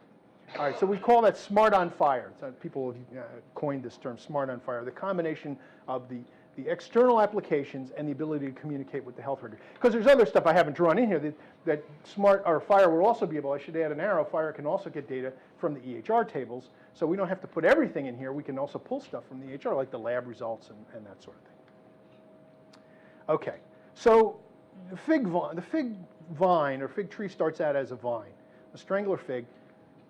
All right, so we call that smart on fire. So people have coined this term, smart on fire, the combination of the external applications and the ability to communicate with the health record. Because there's other stuff I haven't drawn in here that smart or fire will also be able, I should add an arrow, fire can also get data from the EHR tables. So we don't have to put everything in here. We can also pull stuff from the EHR, like the lab results and that sort of thing. Okay, so the fig vine or fig tree starts out as a vine. A strangler fig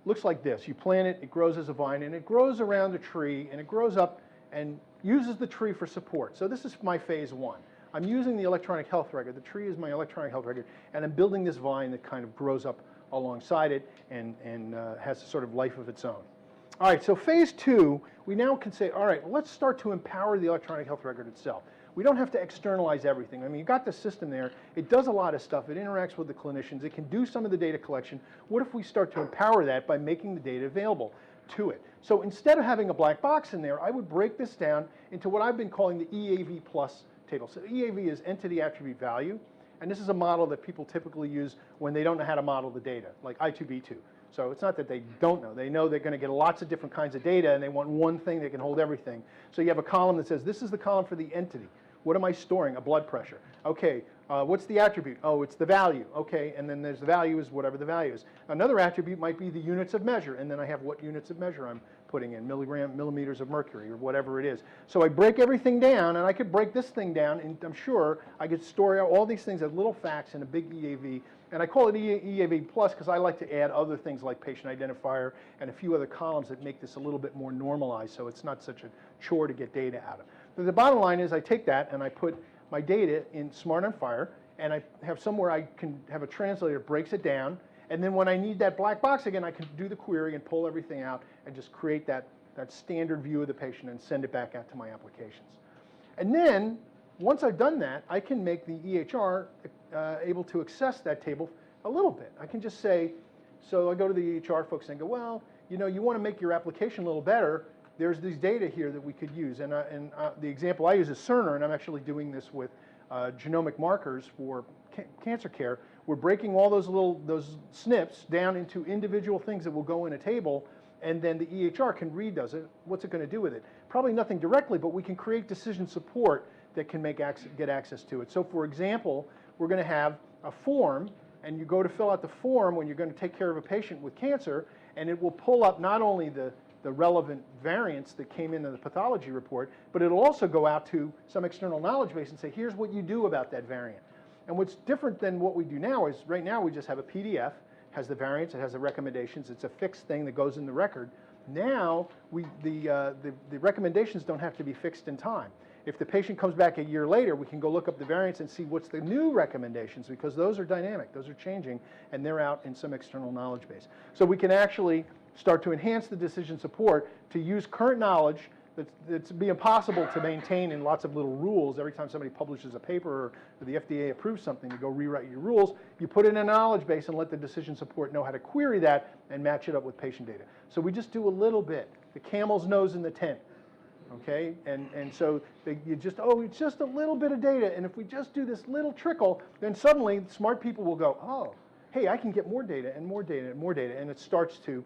looks like this. You plant it, it grows as a vine, and it grows around the tree, and it grows up and uses the tree for support. So this is my phase one. I'm using the electronic health record. The tree is my electronic health record, and I'm building this vine that kind of grows up alongside it and has a sort of life of its own. All right, so phase two, we now can say, all right, well, let's start to empower the electronic health record itself. We don't have to externalize everything. I mean, you've got the system there. It does a lot of stuff. It interacts with the clinicians. It can do some of the data collection. What if we start to empower that by making the data available to it? So instead of having a black box in there, I would break this down into what I've been calling the EAV plus table. So EAV is entity attribute value, and this is a model that people typically use when they don't know how to model the data, like I2B2. So it's not that they don't know. They know they're going to get lots of different kinds of data, and they want one thing that can hold everything. So you have a column that says, this is the column for the entity. What am I storing? A blood pressure. Okay, what's the attribute? Oh, it's the value. Okay, and then there's the value is whatever the value is. Another attribute might be the units of measure, and then I have what units of measure I'm putting in, millimeters of mercury, or whatever it is. So I break everything down, and I could break this thing down, and I'm sure I could store all these things as little facts in a big EAV, and I call it EAV plus because I like to add other things like patient identifier and a few other columns that make this a little bit more normalized, so it's not such a chore to get data out of. But the bottom line is I take that and I put my data in Smart on Fire, and I have somewhere I can have a translator that breaks it down, and then when I need that black box again, I can do the query and pull everything out and just create that standard view of the patient and send it back out to my applications. And then, once I've done that, I can make the EHR able to access that table a little bit. I can just say, so I go to the EHR folks and go, well, you know, you want to make your application a little better, there's these data here that we could use. And the example I use is Cerner, and I'm actually doing this with genomic markers for cancer care. We're breaking all those SNPs down into individual things that will go in a table, and then the EHR can read those. What's it going to do with it? Probably nothing directly, but we can create decision support that can get access to it. So for example, we're going to have a form, and you go to fill out the form when you're going to take care of a patient with cancer, and it will pull up not only the relevant variants that came into the pathology report, but it'll also go out to some external knowledge base and say, here's what you do about that variant. And what's different than what we do now is, right now we just have a PDF, has the variants, it has the recommendations, it's a fixed thing that goes in the record. Now, the recommendations don't have to be fixed in time. If the patient comes back a year later, we can go look up the variants and see what's the new recommendations, because those are dynamic, those are changing, and they're out in some external knowledge base. So we can actually start to enhance the decision support to use current knowledge that's be impossible to maintain in lots of little rules. Every time somebody publishes a paper or the FDA approves something, you go rewrite your rules. You put it in a knowledge base and let the decision support know how to query that and match it up with patient data. So we just do a little bit. The camel's nose in the tent. Okay, and so you just, oh, it's just a little bit of data, and if we just do this little trickle, then suddenly smart people will go, oh, hey, I can get more data and more data and more data, and it starts to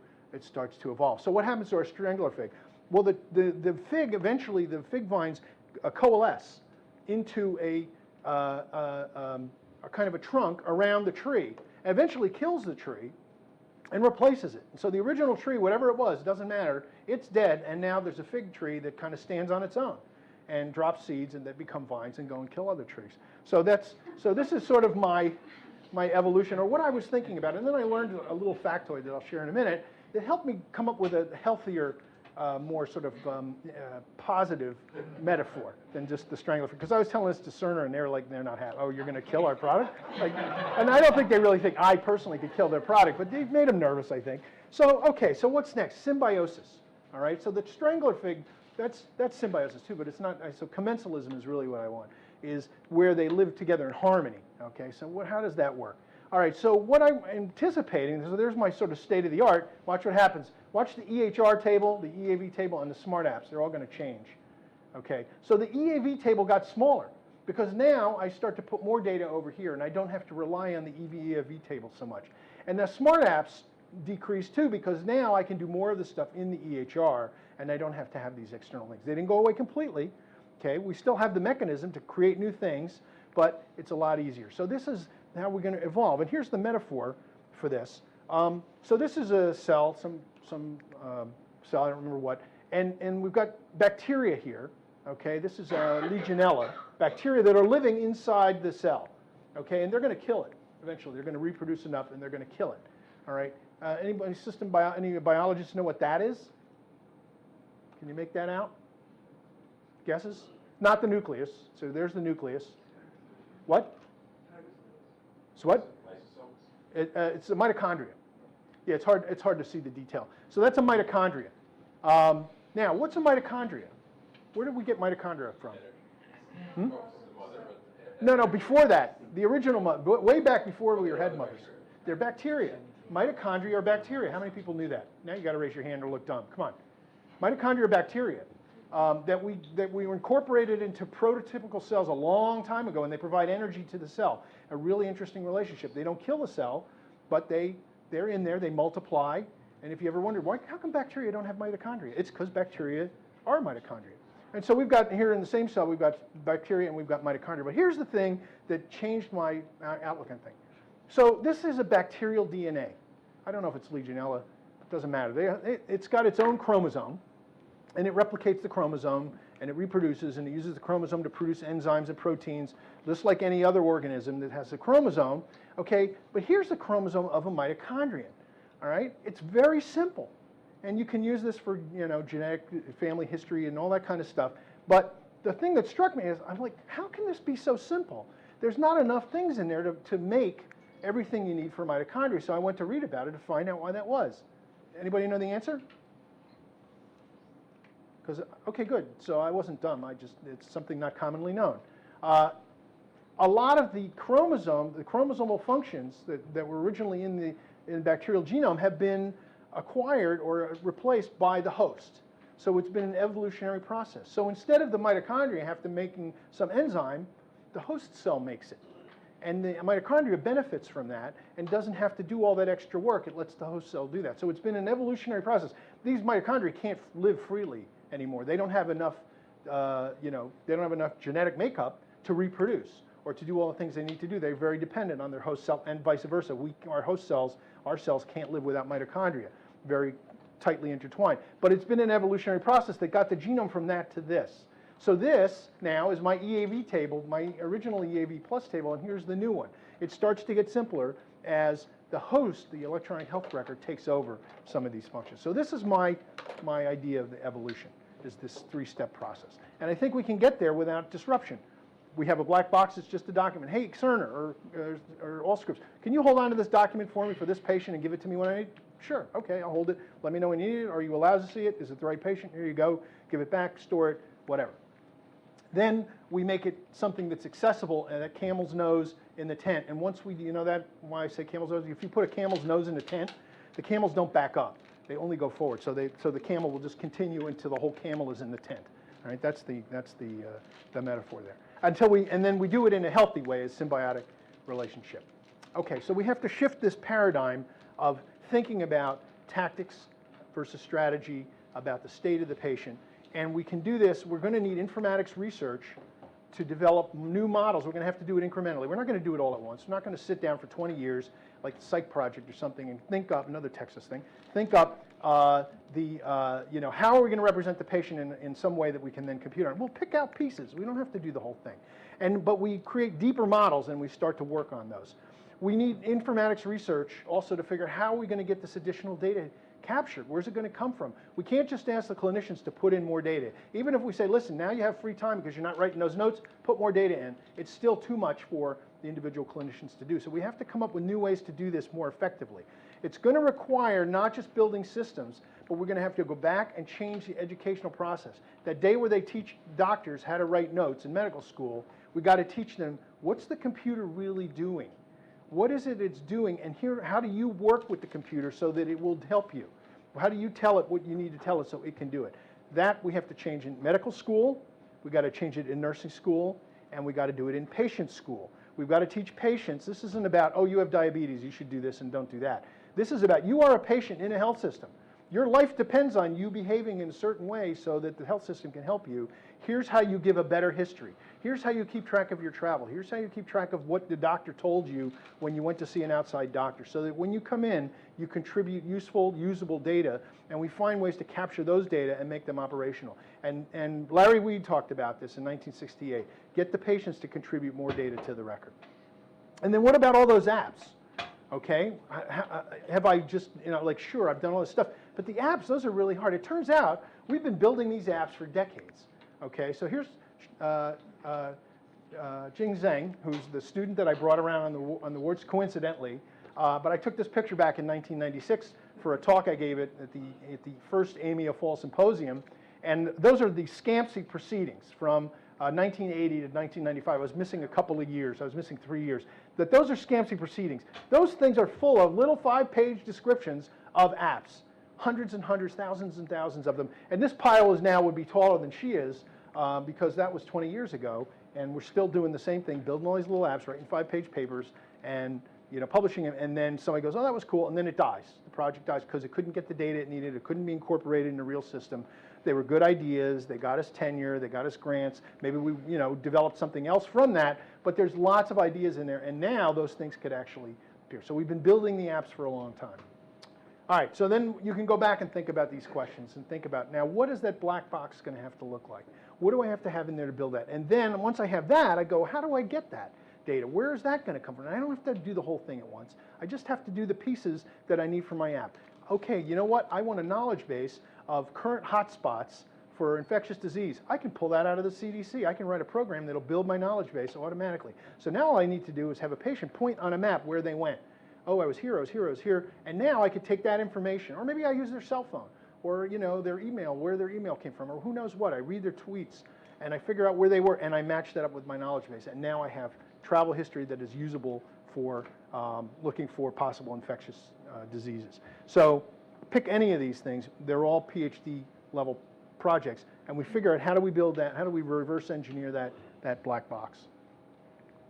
evolve. So what happens to our strangler fig? Well, the fig, eventually the fig vines coalesce into a kind of a trunk around the tree, and eventually kills the tree and replaces it. So the original tree, whatever it was, doesn't matter, it's dead, and now there's a fig tree that kind of stands on its own and drops seeds and that become vines and go and kill other trees. So this is sort of my my evolution, or what I was thinking about. And then I learned a little factoid that I'll share in a minute that helped me come up with a healthier, more sort of positive metaphor than just the strangler. Because I was telling this to Cerner, and they're not happy. Oh, you're going to kill our product? And I don't think they really think I personally could kill their product, but they've made them nervous, I think. So, okay, so what's next? Symbiosis. All right, so the strangler fig, that's symbiosis too, but it's not. So commensalism is really what I want, is where they live together in harmony. Okay, so how does that work? All right, so what I'm anticipating, so there's my sort of state of the art. Watch what happens. Watch the EHR table, the EAV table, and the smart apps. They're all going to change. Okay, so the EAV table got smaller because now I start to put more data over here, and I don't have to rely on the EAV table so much. And the smart apps decrease too because now I can do more of the stuff in the EHR, and I don't have to have these external links. They didn't go away completely. Okay, we still have the mechanism to create new things, but it's a lot easier. So this is how we're going to evolve. And here's the metaphor for this. So this is a cell, some cell, I don't remember what, and we've got bacteria here. Okay, this is Legionella, bacteria that are living inside the cell. Okay, and they're going to kill it eventually. They're going to reproduce enough, and they're going to kill it. All right. Any biologists know what that is? Can you make that out? Guesses? Not the nucleus. So there's the nucleus. What? So what? It's a mitochondria. Yeah, it's hard to see the detail. So that's a mitochondria. Now, what's a mitochondria? Where did we get mitochondria from? No, before that. The original, way back before we were head mothers. They're bacteria. Mitochondria are bacteria. How many people knew that? Now you got to raise your hand or look dumb. Come on. Mitochondria are bacteria that we incorporated into prototypical cells a long time ago, and they provide energy to the cell. A really interesting relationship. They don't kill the cell, but they're in there. They multiply. And if you ever wondered, how come bacteria don't have mitochondria? It's because bacteria are mitochondria. And so we've got here in the same cell, we've got bacteria and we've got mitochondria. But here's the thing that changed my outlook on things. So this is a bacterial DNA. I don't know if it's Legionella. It doesn't matter. It's got its own chromosome, and it replicates the chromosome, and it reproduces, and it uses the chromosome to produce enzymes and proteins, just like any other organism that has a chromosome. Okay, but here's the chromosome of a mitochondrion. All right, it's very simple, and you can use this for genetic family history and all that kind of stuff. But the thing that struck me is, I'm like, how can this be so simple? There's not enough things in there to make everything you need for mitochondria. So I went to read about it to find out why that was. Anybody know the answer? Because, okay, good. So I wasn't dumb. It's something not commonly known. A lot of the chromosomal functions that were originally in the bacterial genome have been acquired or replaced by the host. So it's been an evolutionary process. So instead of the mitochondria have to making some enzyme, the host cell makes it. And the mitochondria benefits from that and doesn't have to do all that extra work. It lets the host cell do that. So it's been an evolutionary process. These mitochondria can't live freely anymore. They don't have enough, they don't have enough genetic makeup to reproduce or to do all the things they need to do. They're very dependent on their host cell, and vice versa. Our cells can't live without mitochondria. Very tightly intertwined. But it's been an evolutionary process that got the genome from that to this. So this now is my EAV table, my original EAV plus table, and here's the new one. It starts to get simpler as the host, the electronic health record, takes over some of these functions. So this is my idea of the evolution, is this three-step process. And I think we can get there without disruption. We have a black box, it's just a document. Hey, Cerner, or Allscripts, can you hold on to this document for me for this patient and give it to me when I need? Sure, okay, I'll hold it. Let me know when you need it. Are you allowed to see it? Is it the right patient? Here you go. Give it back, store it, whatever. Then we make it something that's accessible and at camel's nose in the tent. And once we, that why I say camel's nose? If you put a camel's nose in the tent, the camels don't back up. They only go forward. So the camel will just continue until the whole camel is in the tent. All right, that's the metaphor there. And then we do it in a healthy way, as symbiotic relationship. Okay, so we have to shift this paradigm of thinking about tactics versus strategy, about the state of the patient. And we can do this. We're going to need informatics research to develop new models. We're going to have to do it incrementally. We're not going to do it all at once. We're not going to sit down for 20 years, like the Psych Project or something, and think up, another Texas thing, think up how are we going to represent the patient in some way that we can then compute on. We'll pick out pieces. We don't have to do the whole thing. But we create deeper models, and we start to work on those. We need informatics research also to figure out how are we going to get this additional data captured? Where's it going to come from? We can't just ask the clinicians to put in more data. Even if we say, listen, now you have free time because you're not writing those notes, put more data in. It's still too much for the individual clinicians to do. So we have to come up with new ways to do this more effectively. It's going to require not just building systems, but we're going to have to go back and change the educational process. That day where they teach doctors how to write notes in medical school, we got to teach them, what's the computer really doing? What is it it's doing, and here, how do you work with the computer so that it will help you? How do you tell it what you need to tell it so it can do it? That we have to change in medical school, we got to change it in nursing school, and we got to do it in patient school. We've got to teach patients, this isn't about, oh, you have diabetes, you should do this and don't do that. This is about, you are a patient in a health system. Your life depends on you behaving in a certain way so that the health system can help you. Here's how you give a better history. Here's how you keep track of your travel. Here's how you keep track of what the doctor told you when you went to see an outside doctor, so that when you come in, you contribute useful, usable data, and we find ways to capture those data and make them operational. And Larry Weed talked about this in 1968. Get the patients to contribute more data to the record. And then what about all those apps? Okay, have I just, like, sure, I've done all this stuff, but the apps, those are really hard. It turns out we've been building these apps for decades. Okay, so here's Jing Zheng, who's the student that I brought around on the wards coincidentally, but I took this picture back in 1996 for a talk I gave at the first AMIA Fall Symposium, and those are the SCAMSI proceedings from 1980 to 1995. I was missing a couple of years. I was missing 3 years. Those are SCAMSI proceedings. Those things are full of little 5-page descriptions of apps. Hundreds and hundreds, thousands and thousands of them. And this pile is now would be taller than she is because that was 20 years ago. And we're still doing the same thing, building all these little apps, writing 5-page papers, and publishing them. And then somebody goes, oh, that was cool. And then it dies. The project dies because it couldn't get the data it needed. It couldn't be incorporated in a real system. They were good ideas. They got us tenure. They got us grants. Maybe we, developed something else from that. But there's lots of ideas in there. And now those things could actually appear. So we've been building the apps for a long time. All right, so then you can go back and think about these questions and think about, now, what is that black box going to have to look like? What do I have to have in there to build that? And then once I have that, I go, how do I get that data? Where is that going to come from? And I don't have to do the whole thing at once. I just have to do the pieces that I need for my app. Okay, you know what? I want a knowledge base of current hotspots for infectious disease. I can pull that out of the CDC. I can write a program that'll build my knowledge base automatically. So now all I need to do is have a patient point on a map where they went. Oh, I was here, I was here, I was here, and now I could take that information, or maybe I use their cell phone, or their email, where their email came from, or who knows what. I read their tweets, and I figure out where they were, and I match that up with my knowledge base, and now I have travel history that is usable for looking for possible infectious diseases. So pick any of these things. They're all PhD level projects, and we figure out how do we build that, how do we reverse engineer that black box.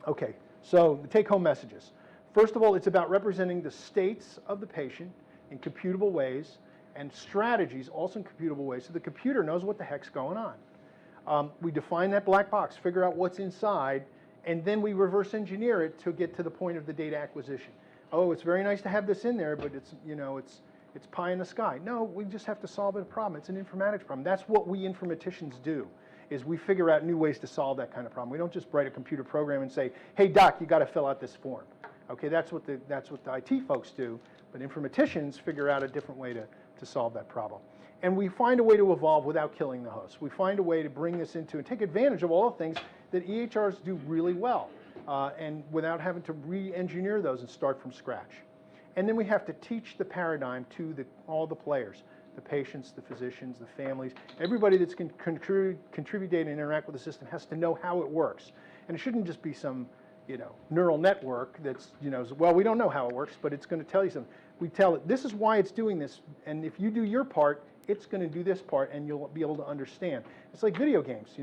Okay, so the take-home messages. First of all, it's about representing the states of the patient in computable ways and strategies also in computable ways so the computer knows what the heck's going on. We define that black box, figure out what's inside, and then we reverse engineer it to get to the point of the data acquisition. Oh, it's very nice to have this in there, but it's pie in the sky. No, we just have to solve a problem. It's an informatics problem. That's what we informaticians do, is we figure out new ways to solve that kind of problem. We don't just write a computer program and say, hey, doc, you got to fill out this form. Okay, that's what the IT folks do, but informaticians figure out a different way to solve that problem. And we find a way to evolve without killing the host. We find a way to bring this into and take advantage of all the things that EHRs do really well, and without having to re-engineer those and start from scratch. And then we have to teach the paradigm to all the players, the patients, the physicians, the families. Everybody that's can contribute data and interact with the system has to know how it works. And it shouldn't just be some neural network that's, well, we don't know how it works, but it's going to tell you something. We tell it, this is why it's doing this, and if you do your part, it's going to do this part, and you'll be able to understand. It's like video games,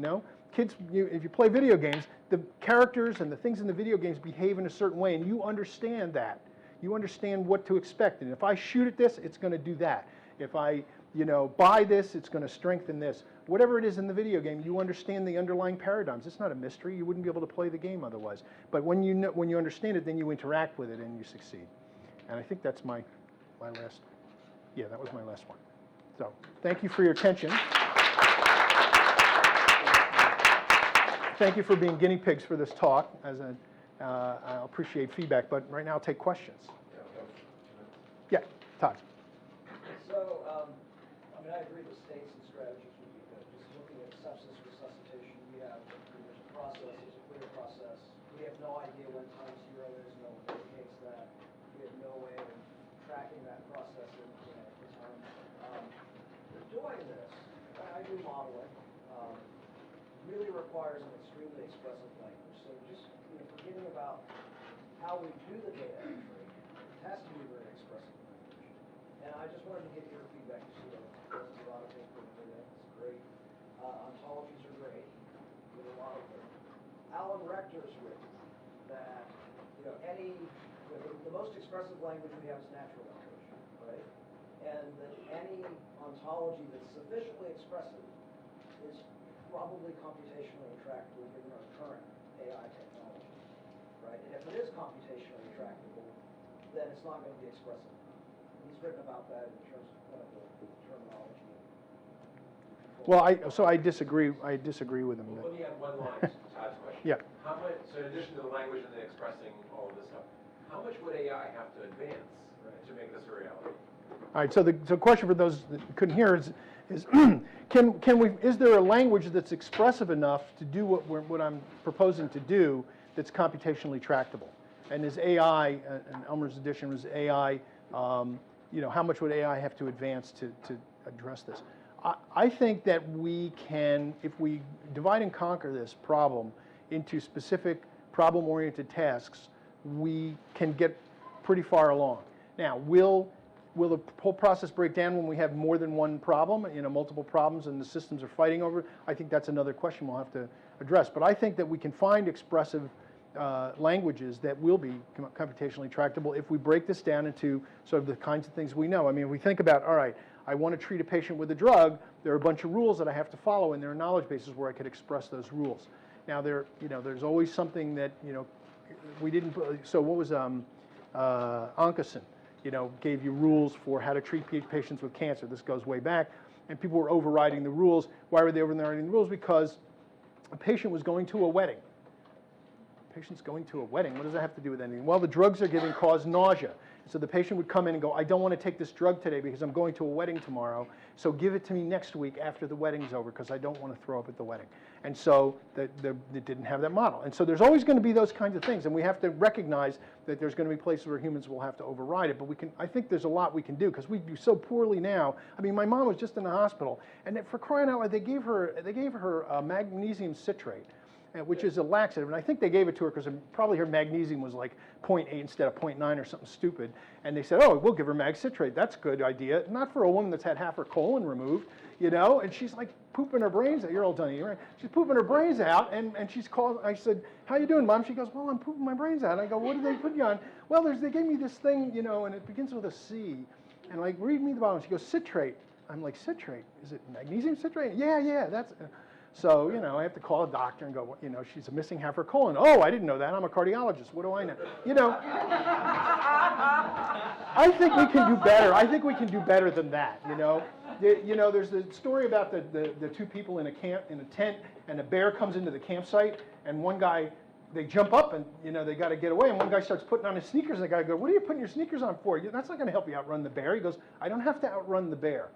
Kids, if you play video games, the characters and the things in the video games behave in a certain way, and you understand that. You understand what to expect, and if I shoot at this, it's going to do that. If I, buy this, it's going to strengthen this. Whatever it is in the video game, you understand the underlying paradigms. It's not a mystery. You wouldn't be able to play the game otherwise. But when you understand it, then you interact with it and you succeed. And I think that's my last. Yeah, that was my last one. So thank you for your attention. Thank you for being guinea pigs for this talk. I'll appreciate feedback, but right now I'll take questions. Yeah, Todd. So, I mean, I agree the states and strategies would be good. Just looking at sepsis resuscitation, we have, there's a process, there's a clear process. We have no idea when time zero is, no one indicates that. We have no way of tracking that process in time. Doing this, I do modeling, really requires an extremely expressive language. So just, forgetting about how we do the data entry, it has to be very expressive language. And I just wanted to get your feedback. You see, there's a lot of things put into that. It's great. Ontologies are great. There's a lot of them. Alan Rector's written that, the most expressive language we have is natural language, right? And that any ontology that's sufficiently expressive is probably computationally intractable given our current AI technology, right? And if it is computationally intractable, then it's not going to be expressive. He's written about that in terms of clinical terminology. Well, I disagree. I disagree with him. Well, let me add one line to Todd's question. Yeah. How much, so in addition to the language and the expressing all of this stuff, how much would AI have to advance to make this a reality? All right. So the question for those that couldn't hear is is there a language that's expressive enough to do what I'm proposing to do that's computationally tractable? And is AI, and Elmer's edition was AI, how much would AI have to advance to address this? I think that we can, if we divide and conquer this problem into specific problem-oriented tasks, we can get pretty far along. Now, will the whole process break down when we have more than one problem, multiple problems and the systems are fighting over it? I think that's another question we'll have to address. But I think that we can find expressive languages that will be computationally tractable if we break this down into sort of the kinds of things we know. I mean, we think about, all right, I want to treat a patient with a drug, there are a bunch of rules that I have to follow, and there are knowledge bases where I could express those rules. Now, there's always something that, we didn't, so what was Oncosin, gave you rules for how to treat patients with cancer. This goes way back, and people were overriding the rules. Why were they overriding the rules? Because a patient was going to a wedding. Patient's going to a wedding. What does that have to do with anything? Well, the drugs they're giving cause nausea. So the patient would come in and go, I don't want to take this drug today because I'm going to a wedding tomorrow, so give it to me next week after the wedding's over because I don't want to throw up at the wedding. And so they didn't have that model. And so there's always going to be those kinds of things, and we have to recognize that there's going to be places where humans will have to override it. But I think there's a lot we can do because we do so poorly now. I mean, my mom was just in the hospital, and for crying out loud, they gave her magnesium citrate, which is a laxative, and I think they gave it to her because probably her magnesium was like 0.8 instead of 0.9 or something stupid. And they said, oh, we'll give her mag citrate. That's a good idea. Not for a woman that's had half her colon removed, and she's like pooping her brains out. You're all done, right? She's pooping her brains out, and she's called. I said, how you doing, Mom? She goes, well, I'm pooping my brains out. And I go, what did they put you on? Well, they gave me this thing, and it begins with a C. And like, read me the bottom. She goes, citrate. I'm like, citrate? Is it magnesium citrate? Yeah, that's... So, I have to call a doctor and go, she's missing half her colon. Oh, I didn't know that. I'm a cardiologist. What do I know? I think we can do better. I think we can do better than that, There's the story about the two people in a tent, and a bear comes into the campsite, and one guy, they jump up and, they got to get away, and one guy starts putting on his sneakers, and the guy goes, what are you putting your sneakers on for? That's not going to help you outrun the bear. He goes, I don't have to outrun the bear.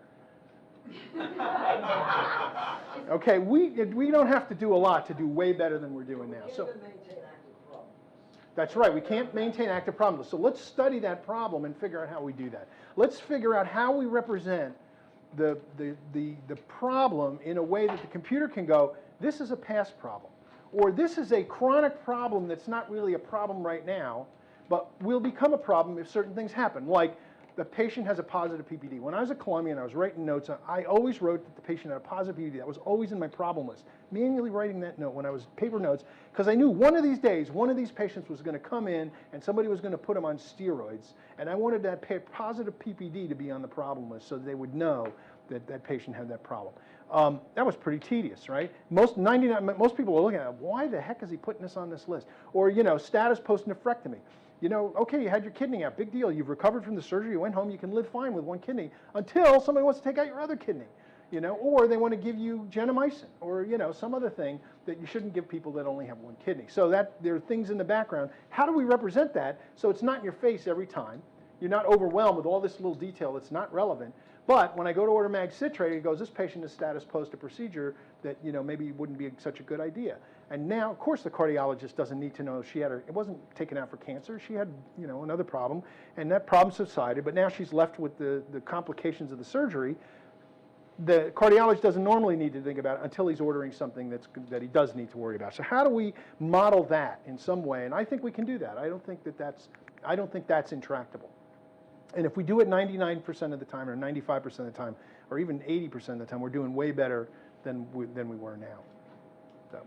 Okay, we don't have to do a lot to do way better than we're doing now. So Maintain active problems. that's right. We can't maintain active problems. So let's study that problem and figure out how we do that. Let's figure out how we represent the problem in a way that the computer can go, this is a past problem, or this is a chronic problem that's not really a problem right now, but will become a problem if certain things happen, like the patient has a positive PPD. When I was at Columbia and I was writing notes, I always wrote that the patient had a positive PPD. That was always in my problem list. Manually writing that note when I was paper notes, because I knew one of these days, one of these patients was going to come in and somebody was going to put them on steroids. And I wanted that positive PPD to be on the problem list so that they would know that that patient had that problem. That was pretty tedious, right? Most people were looking at it, why the heck is he putting this on this list? Or, status post-nephrectomy. Okay, you had your kidney out, big deal. You've recovered from the surgery, you went home, you can live fine with one kidney until somebody wants to take out your other kidney. or they want to give you gentamicin or, some other thing that you shouldn't give people that only have one kidney. So that there are things in the background. How do we represent that so it's not in your face every time? You're not overwhelmed with all this little detail that's not relevant. But when I go to order mag citrate, it goes, this patient is status post a procedure that, maybe wouldn't be such a good idea. And now, of course, the cardiologist doesn't need to know it wasn't taken out for cancer. She had, another problem, and that problem subsided, but now she's left with the complications of the surgery. The cardiologist doesn't normally need to think about it until he's ordering something that he does need to worry about. So how do we model that in some way? And I think we can do that. I don't think that's intractable. And if we do it 99% of the time, or 95% of the time, or even 80% of the time, we're doing way better than we were now. So,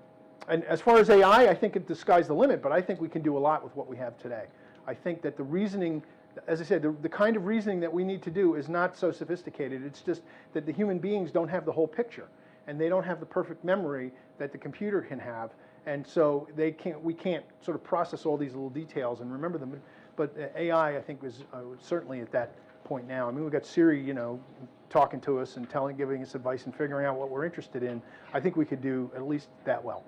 and as far as AI, I think the sky's the limit, but I think we can do a lot with what we have today. I think that the reasoning, as I said, the kind of reasoning that we need to do is not so sophisticated. It's just that the human beings don't have the whole picture, and they don't have the perfect memory that the computer can have, and so we can't sort of process all these little details and remember them. But AI, I think, was certainly at that point now. I mean, we've got Siri, talking to us and giving us advice and figuring out what we're interested in. I think we could do at least that well.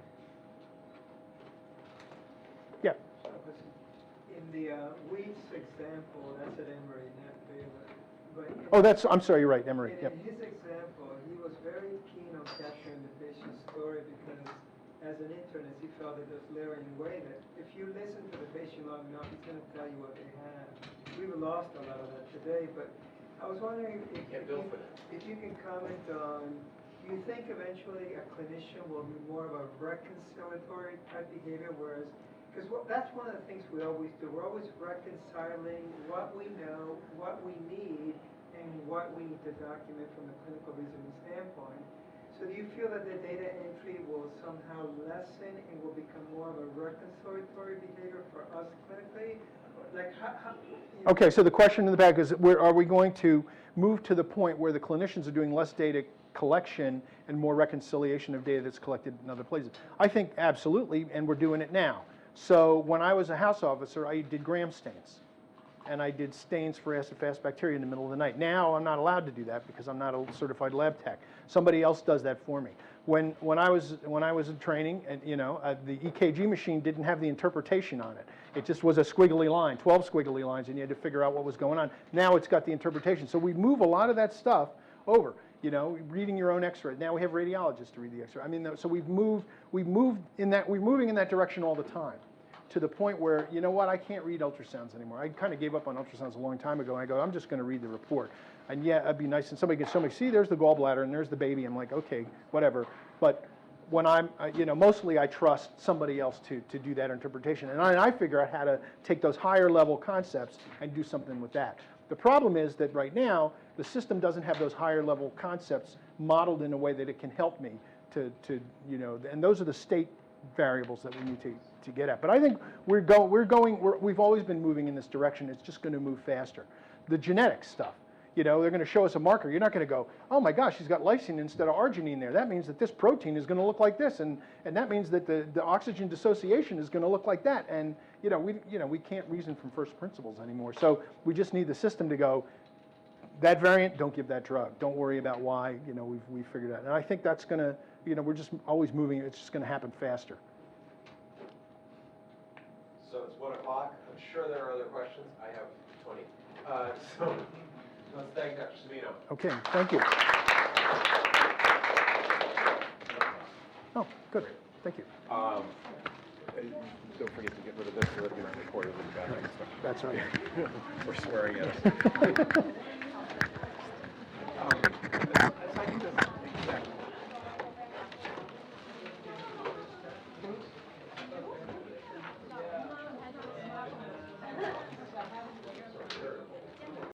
Yeah. In the Weeds example, that's at Emory, not Baylor. I'm sorry, you're right, Emory. In his example, he was very keen on capturing the patient's story because as an internist, he felt that there's layering way that if you listen to the patient long enough, he's going to tell you what they have. We've lost a lot of that today, but I was wondering if you can comment on, do you think eventually a clinician will be more of a reconciliatory type behavior, whereas, because that's one of the things we always do. We're always reconciling what we know, what we need, and what we need to document from a clinical reasoning standpoint. So do you feel that the data entry will somehow lessen and will become more of a reconciliatory behavior for us clinically? Like Okay, so the question in the back is, are we going to move to the point where the clinicians are doing less data collection and more reconciliation of data that's collected in other places? I think absolutely, and we're doing it now. So when I was a house officer, I did gram stains. And I did stains for acid-fast bacteria in the middle of the night. Now I'm not allowed to do that because I'm not a certified lab tech. Somebody else does that for me. When I was in training, and the EKG machine didn't have the interpretation on it. It just was a squiggly line, 12 squiggly lines, and you had to figure out what was going on. Now it's got the interpretation. So we move a lot of that stuff over. Reading your own X-ray. Now we have radiologists to read the X-ray. I mean, so we're moving in that direction all the time, to the point where, I can't read ultrasounds anymore. I kind of gave up on ultrasounds a long time ago. I go, I'm just going to read the report. And yeah, it'd be nice. And somebody can see, there's the gallbladder and there's the baby. I'm like, okay, whatever. But when I'm, mostly I trust somebody else to do that interpretation. And I figure out how to take those higher level concepts and do something with that. The problem is that right now, the system doesn't have those higher level concepts modeled in a way that it can help me to and those are the state variables that we need to get at. But I think we've always been moving in this direction. It's just going to move faster. The genetics stuff, they're going to show us a marker. You're not going to go, oh my gosh, he's got lysine instead of arginine there. That means that this protein is going to look like this, and that means that the oxygen dissociation is going to look like that. And we can't reason from first principles anymore. So we just need the system to go, that variant, don't give that drug. Don't worry about why. We've figured out. And I think that's going to, we're just always moving. It's just going to happen faster. So it's 1 o'clock. I'm sure there are other questions. I have 20. So let's thank Dr. Sabino. Okay, thank you. Oh, good. Thank you. Don't forget to get rid of this so that you're not recorded in the background. That's right. We're swearing at us.